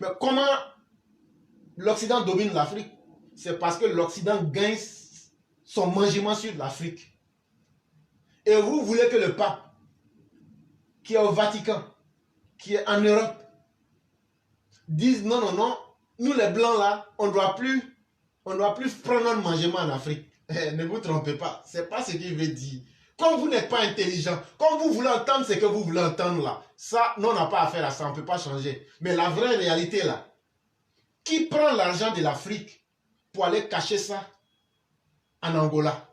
Mais comment l'Occident domine l'Afrique? C'est parce que l'Occident gagne son mangement sur l'Afrique. Et vous voulez que le pape, qui est au Vatican, qui est en Europe, dise non, non, non, nous les Blancs là, on ne doit plus prendre notre mangement en Afrique. Ne vous trompez pas, ce n'est pas ce qu'il veut dire. Comme vous n'êtes pas intelligent, comme vous voulez entendre ce que vous voulez entendre là, ça, nous on n'a pas affaire à ça, on ne peut pas changer. Mais la vraie réalité là, qui prend l'argent de l'Afrique pour aller cacher ça en Angola?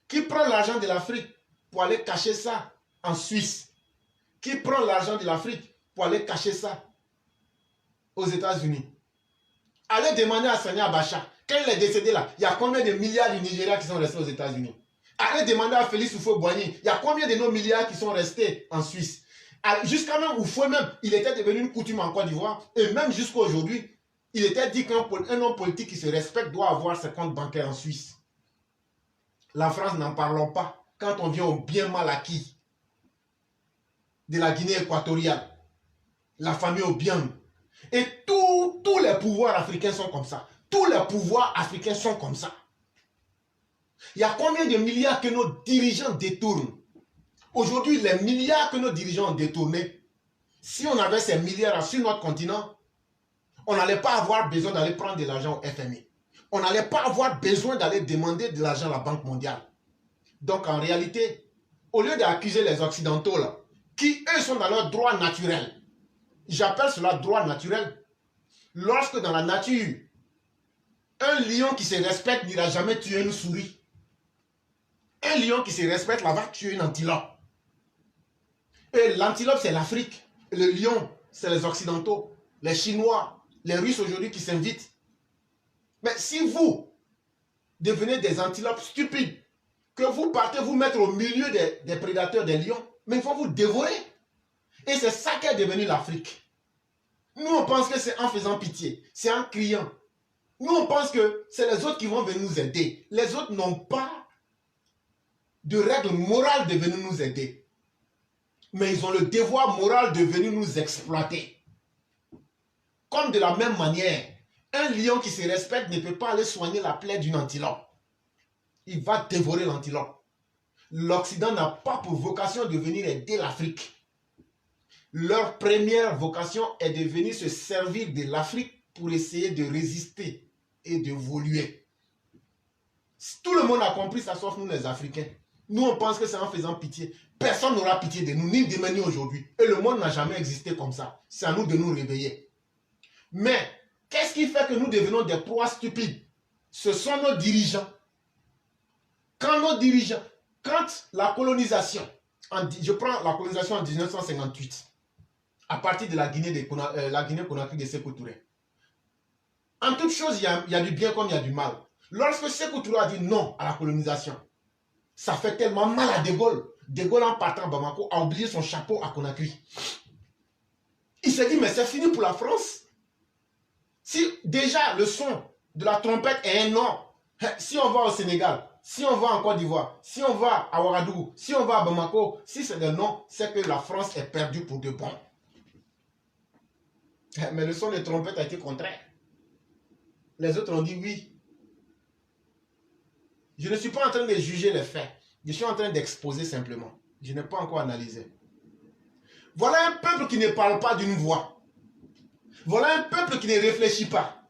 Qui prend l'argent de l'Afrique pour aller cacher ça en Suisse? Qui prend l'argent de l'Afrique pour aller cacher ça aux États-Unis? Allez demander à Sani Abacha, quand il est décédé là, il y a combien de milliards du Nigeria qui sont restés aux États-Unis? Allez demander à Félix Houphouët-Boigny, il y a combien de nos milliards qui sont restés en Suisse? Jusqu'à même Houphouët même, il était devenu une coutume en Côte d'Ivoire, et même jusqu'à aujourd'hui, il était dit qu'un homme politique qui se respecte doit avoir ses comptes bancaires en Suisse. La France, n'en parlons pas, quand on vient au bien mal acquis de la Guinée équatoriale, la famille Obiang. Et tous les pouvoirs africains sont comme ça. Tous les pouvoirs africains sont comme ça. Il y a combien de milliards que nos dirigeants détournent? Aujourd'hui, les milliards que nos dirigeants ont détournés, si on avait ces milliards sur notre continent, on n'allait pas avoir besoin d'aller prendre de l'argent au FMI. On n'allait pas avoir besoin d'aller demander de l'argent à la Banque mondiale. Donc en réalité, au lieu d'accuser les Occidentaux, là, qui eux sont dans leur droit naturel, j'appelle cela droit naturel, lorsque dans la nature, un lion qui se respecte n'ira jamais tuer une souris. Un lion qui se respecte là va tuer une antilope. Et l'antilope, c'est l'Afrique. Le lion, c'est les Occidentaux, les Chinois, les Russes aujourd'hui qui s'invitent. Mais si vous devenez des antilopes stupides, que vous partez vous mettre au milieu des prédateurs, des lions, mais ils vont vous dévorer. Et c'est ça qu'est devenu l'Afrique. Nous, on pense que c'est en faisant pitié, c'est en criant. Nous, on pense que c'est les autres qui vont venir nous aider. Les autres n'ont pas de règle morale de venir nous aider. Mais ils ont le devoir moral de venir nous exploiter. Comme de la même manière, un lion qui se respecte ne peut pas aller soigner la plaie d'une antilope. Il va dévorer l'antilope. L'Occident n'a pas pour vocation de venir aider l'Afrique. Leur première vocation est de venir se servir de l'Afrique pour essayer de résister et d'évoluer. Tout le monde a compris ça, sauf nous les Africains. Nous, on pense que c'est en faisant pitié. Personne n'aura pitié de nous, ni demain ni aujourd'hui. Et le monde n'a jamais existé comme ça. C'est à nous de nous réveiller. Mais, qu'est-ce qui fait que nous devenons des proies stupides? Ce sont nos dirigeants. Quand la colonisation, je prends la colonisation en 1958, à partir de la Guinée-Conakry de Sékou Touré. En toute chose, il y a du bien comme il y a du mal. Lorsque Sékou Touré a dit non à la colonisation, ça fait tellement mal à De Gaulle. De Gaulle, en partant à Bamako, a oublié son chapeau à Conakry. Il s'est dit, mais c'est fini pour la France. Si déjà le son de la trompette est un non, si on va au Sénégal, si on va en Côte d'Ivoire, si on va à Ouagadougou, si on va à Bamako, si c'est un non, c'est que la France est perdue pour de bon. Mais le son de trompette a été contraire. Les autres ont dit oui. Je ne suis pas en train de juger les faits. Je suis en train d'exposer simplement. Je n'ai pas encore analysé. Voilà un peuple qui ne parle pas d'une voix. Voilà un peuple qui ne réfléchit pas.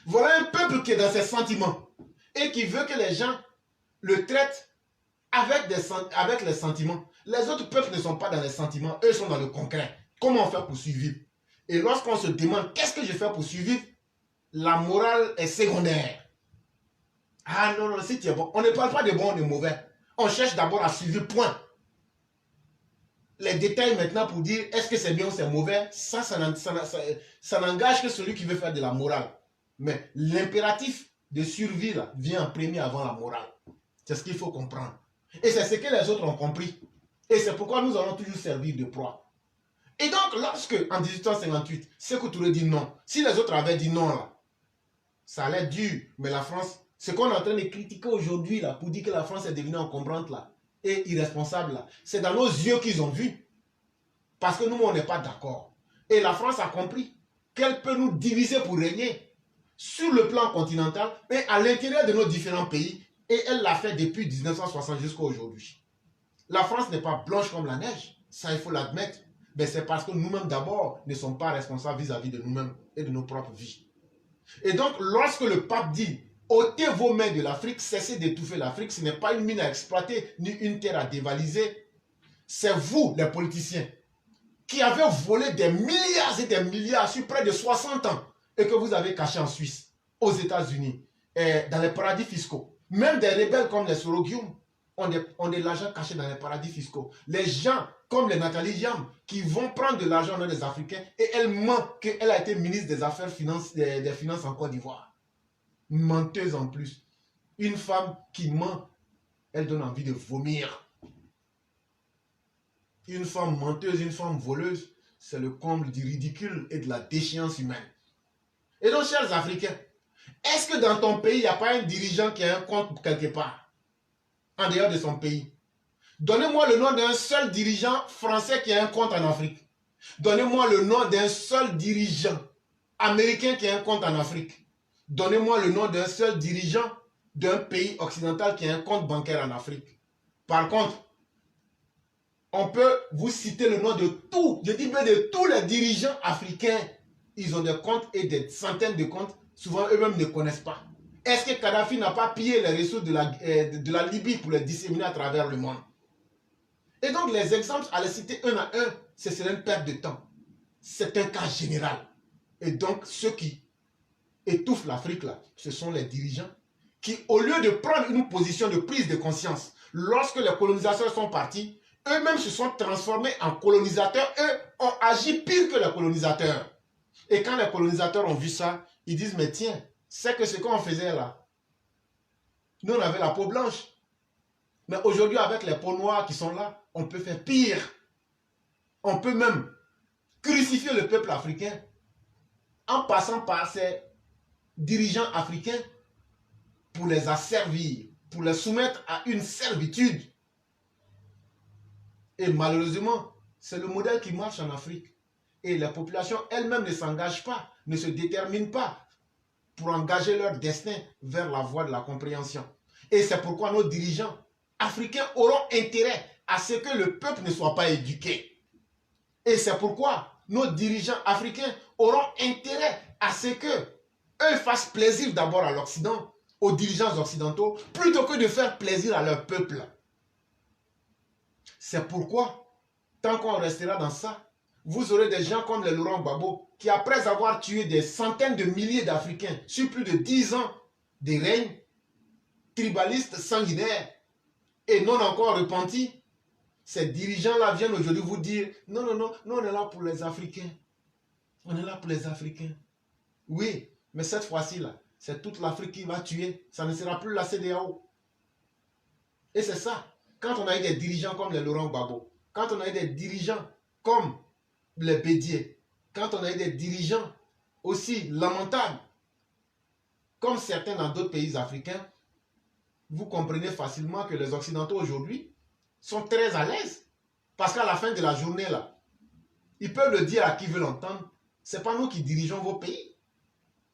Voilà un peuple qui est dans ses sentiments et qui veut que les gens le traitent avec les sentiments. Les autres peuples ne sont pas dans les sentiments, eux sont dans le concret. Comment faire pour survivre? Et lorsqu'on se demande qu'est-ce que je fais pour survivre, la morale est secondaire. Ah non, non, si tu es bon. On ne parle pas de bon ou de mauvais. On cherche d'abord à suivre, point. Les détails maintenant pour dire est-ce que c'est bien ou c'est mauvais, ça n'engage que celui qui veut faire de la morale. Mais l'impératif de survie là, vient en premier avant la morale. C'est ce qu'il faut comprendre. Et c'est ce que les autres ont compris. Et c'est pourquoi nous allons toujours servir de proie. Et donc, lorsque, en 1858, Sékou Touré dit non, si les autres avaient dit non là, ça allait être dur. Mais la France, ce qu'on est en train de critiquer aujourd'hui là, pour dire que la France est devenue encombrante là, et irresponsable là, c'est dans nos yeux qu'ils ont vu. Parce que nous, on n'est pas d'accord. Et la France a compris qu'elle peut nous diviser pour régner sur le plan continental et à l'intérieur de nos différents pays. Et elle l'a fait depuis 1960 jusqu'à aujourd'hui. La France n'est pas blanche comme la neige. Ça, il faut l'admettre. Mais c'est parce que nous-mêmes d'abord ne sommes pas responsables vis-à-vis de nous-mêmes et de nos propres vies. Et donc, lorsque le pape dit « ôtez vos mains de l'Afrique, cessez d'étouffer l'Afrique », ce n'est pas une mine à exploiter, ni une terre à dévaliser. C'est vous, les politiciens, qui avez volé des milliards et des milliards sur près de 60 ans et que vous avez caché en Suisse, aux États-Unis, dans les paradis fiscaux. Même des rebelles comme les Sorogium ont de l'argent caché dans les paradis fiscaux. Les gens comme les Nathalie Diam qui vont prendre de l'argent des Africains et elle ment qu'elle a été ministre des Affaires des Finances en Côte d'Ivoire. Menteuse en plus. Une femme qui ment, elle donne envie de vomir. Une femme menteuse, une femme voleuse, c'est le comble du ridicule et de la déchéance humaine. Et donc, chers Africains, est-ce que dans ton pays, il n'y a pas un dirigeant qui a un compte quelque part, en dehors de son pays? Donnez-moi le nom d'un seul dirigeant français qui a un compte en Afrique. Donnez-moi le nom d'un seul dirigeant américain qui a un compte en Afrique. Donnez-moi le nom d'un seul dirigeant d'un pays occidental qui a un compte bancaire en Afrique. Par contre, on peut vous citer le nom de tous, je dis bien de tous les dirigeants africains. Ils ont des comptes et des centaines de comptes. Souvent, eux-mêmes ne connaissent pas. Est-ce que Kadhafi n'a pas pillé les ressources de la Libye pour les disséminer à travers le monde? Et donc, les exemples, à les citer un à un, ce serait une perte de temps. C'est un cas général. Et donc, ceux qui étouffent l'Afrique, là, ce sont les dirigeants qui, au lieu de prendre une position de prise de conscience, Lorsque les colonisateurs sont partis, eux-mêmes se sont transformés en colonisateurs. Eux ont agi pire que les colonisateurs. Et quand les colonisateurs ont vu ça, ils disent, mais tiens, c'est que ce qu'on faisait là, nous on avait la peau blanche. Mais aujourd'hui, avec les peaux noires qui sont là, on peut faire pire. On peut même crucifier le peuple africain en passant par ces dirigeants africains pour les asservir, pour les soumettre à une servitude. Et malheureusement, c'est le modèle qui marche en Afrique. Et les populations elles-mêmes ne s'engagent pas, ne se déterminent pas pour engager leur destin vers la voie de la compréhension. Et c'est pourquoi nos dirigeants africains auront intérêt à ce que le peuple ne soit pas éduqué. Et c'est pourquoi nos dirigeants africains auront intérêt à ce que eux fassent plaisir d'abord à l'Occident, aux dirigeants occidentaux, plutôt que de faire plaisir à leur peuple. C'est pourquoi, tant qu'on restera dans ça, vous aurez des gens comme les Laurent Gbagbo qui, après avoir tué des centaines de milliers d'Africains sur plus de 10 ans de règne, tribalistes, sanguinaires et non encore repentis, ces dirigeants-là viennent aujourd'hui vous dire « Non, non, non, nous on est là pour les Africains. On est là pour les Africains. » Oui, mais cette fois-ci, là, c'est toute l'Afrique qui va tuer. Ça ne sera plus la CEDEAO. Et c'est ça. Quand on a eu des dirigeants comme les Laurent Gbagbo, quand on a eu des dirigeants comme les Bédier, quand on a eu des dirigeants aussi lamentables, comme certains dans d'autres pays africains, vous comprenez facilement que les Occidentaux aujourd'hui sont très à l'aise. Parce qu'à la fin de la journée, là, ils peuvent le dire à qui veut l'entendre. Ce n'est pas nous qui dirigeons vos pays.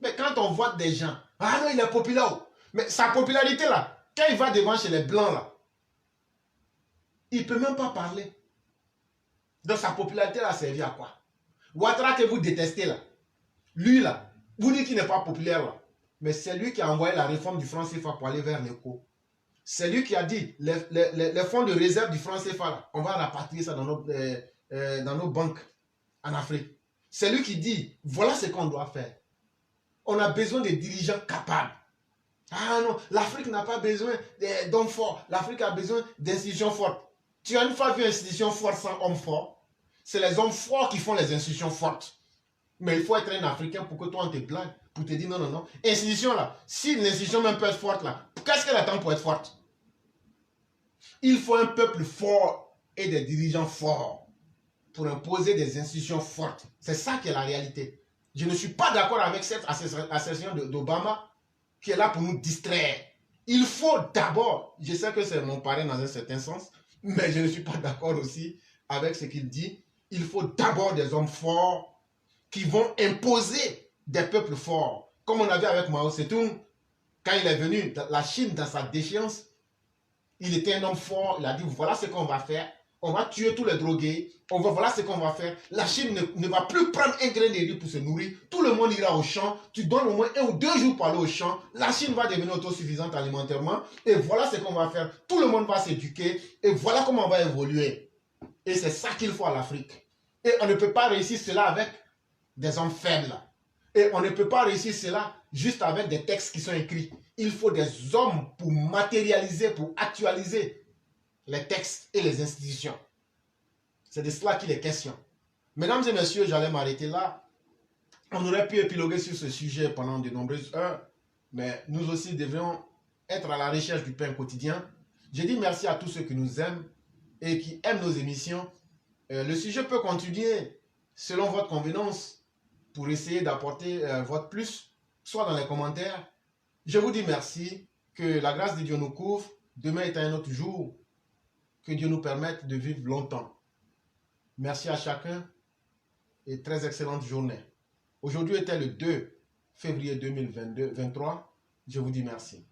Mais quand on voit des gens, ah non, il est populaire. Mais sa popularité, là, quand il va devant chez les Blancs, là, il ne peut même pas parler. Donc sa popularité, là, servi à quoi? Ouattara que vous détestez, là, lui, là, vous dites qu'il n'est pas populaire, là. Mais c'est lui qui a envoyé la réforme du franc CFA pour aller vers l'éco. C'est lui qui a dit, les fonds de réserve du franc CFA, là, on va rapatrier ça dans nos banques en Afrique. C'est lui qui dit, voilà ce qu'on doit faire. On a besoin de dirigeants capables. Ah non, l'Afrique n'a pas besoin d'hommes forts. L'Afrique a besoin d'institutions fortes. Tu as une fois vu une institution forte sans hommes forts? C'est les hommes forts qui font les institutions fortes. Mais il faut être un Africain pour que toi on te blague, pour te dire non, non, non. Institution là, si l'institution même peut être forte là, qu'est-ce qu'elle attend pour être forte? Il faut un peuple fort et des dirigeants forts pour imposer des institutions fortes. C'est ça qui est la réalité. Je ne suis pas d'accord avec cette assertion d'Obama qui est là pour nous distraire. Il faut d'abord, je sais que c'est mon parrain dans un certain sens, mais je ne suis pas d'accord aussi avec ce qu'il dit. Il faut d'abord des hommes forts qui vont imposer des peuples forts. Comme on a vu avec Mao Zedong, quand il est venu, la Chine dans sa déchéance, il était un homme fort, il a dit voilà ce qu'on va faire, on va tuer tous les drogués, voilà ce qu'on va faire. La Chine ne va plus prendre un grain de riz pour se nourrir, tout le monde ira au champ, tu donnes au moins 1 ou 2 jours pour aller au champ, la Chine va devenir autosuffisante alimentairement, et voilà ce qu'on va faire, tout le monde va s'éduquer, et voilà comment on va évoluer. Et c'est ça qu'il faut à l'Afrique. Et on ne peut pas réussir cela avec des hommes faibles. Et on ne peut pas réussir cela juste avec des textes qui sont écrits. Il faut des hommes pour matérialiser, pour actualiser les textes et les institutions. C'est de cela qu'il est question. Mesdames et messieurs, j'allais m'arrêter là. On aurait pu épiloguer sur ce sujet pendant de nombreuses heures, mais nous aussi devrions être à la recherche du pain quotidien. Je dis merci à tous ceux qui nous aiment et qui aiment nos émissions. Le sujet peut continuer selon votre convenance, pour essayer d'apporter votre plus, soit dans les commentaires. Je vous dis merci, que la grâce de Dieu nous couvre. Demain est un autre jour. Que Dieu nous permette de vivre longtemps. Merci à chacun et très excellente journée. Aujourd'hui était le 2 février 2023. Je vous dis merci.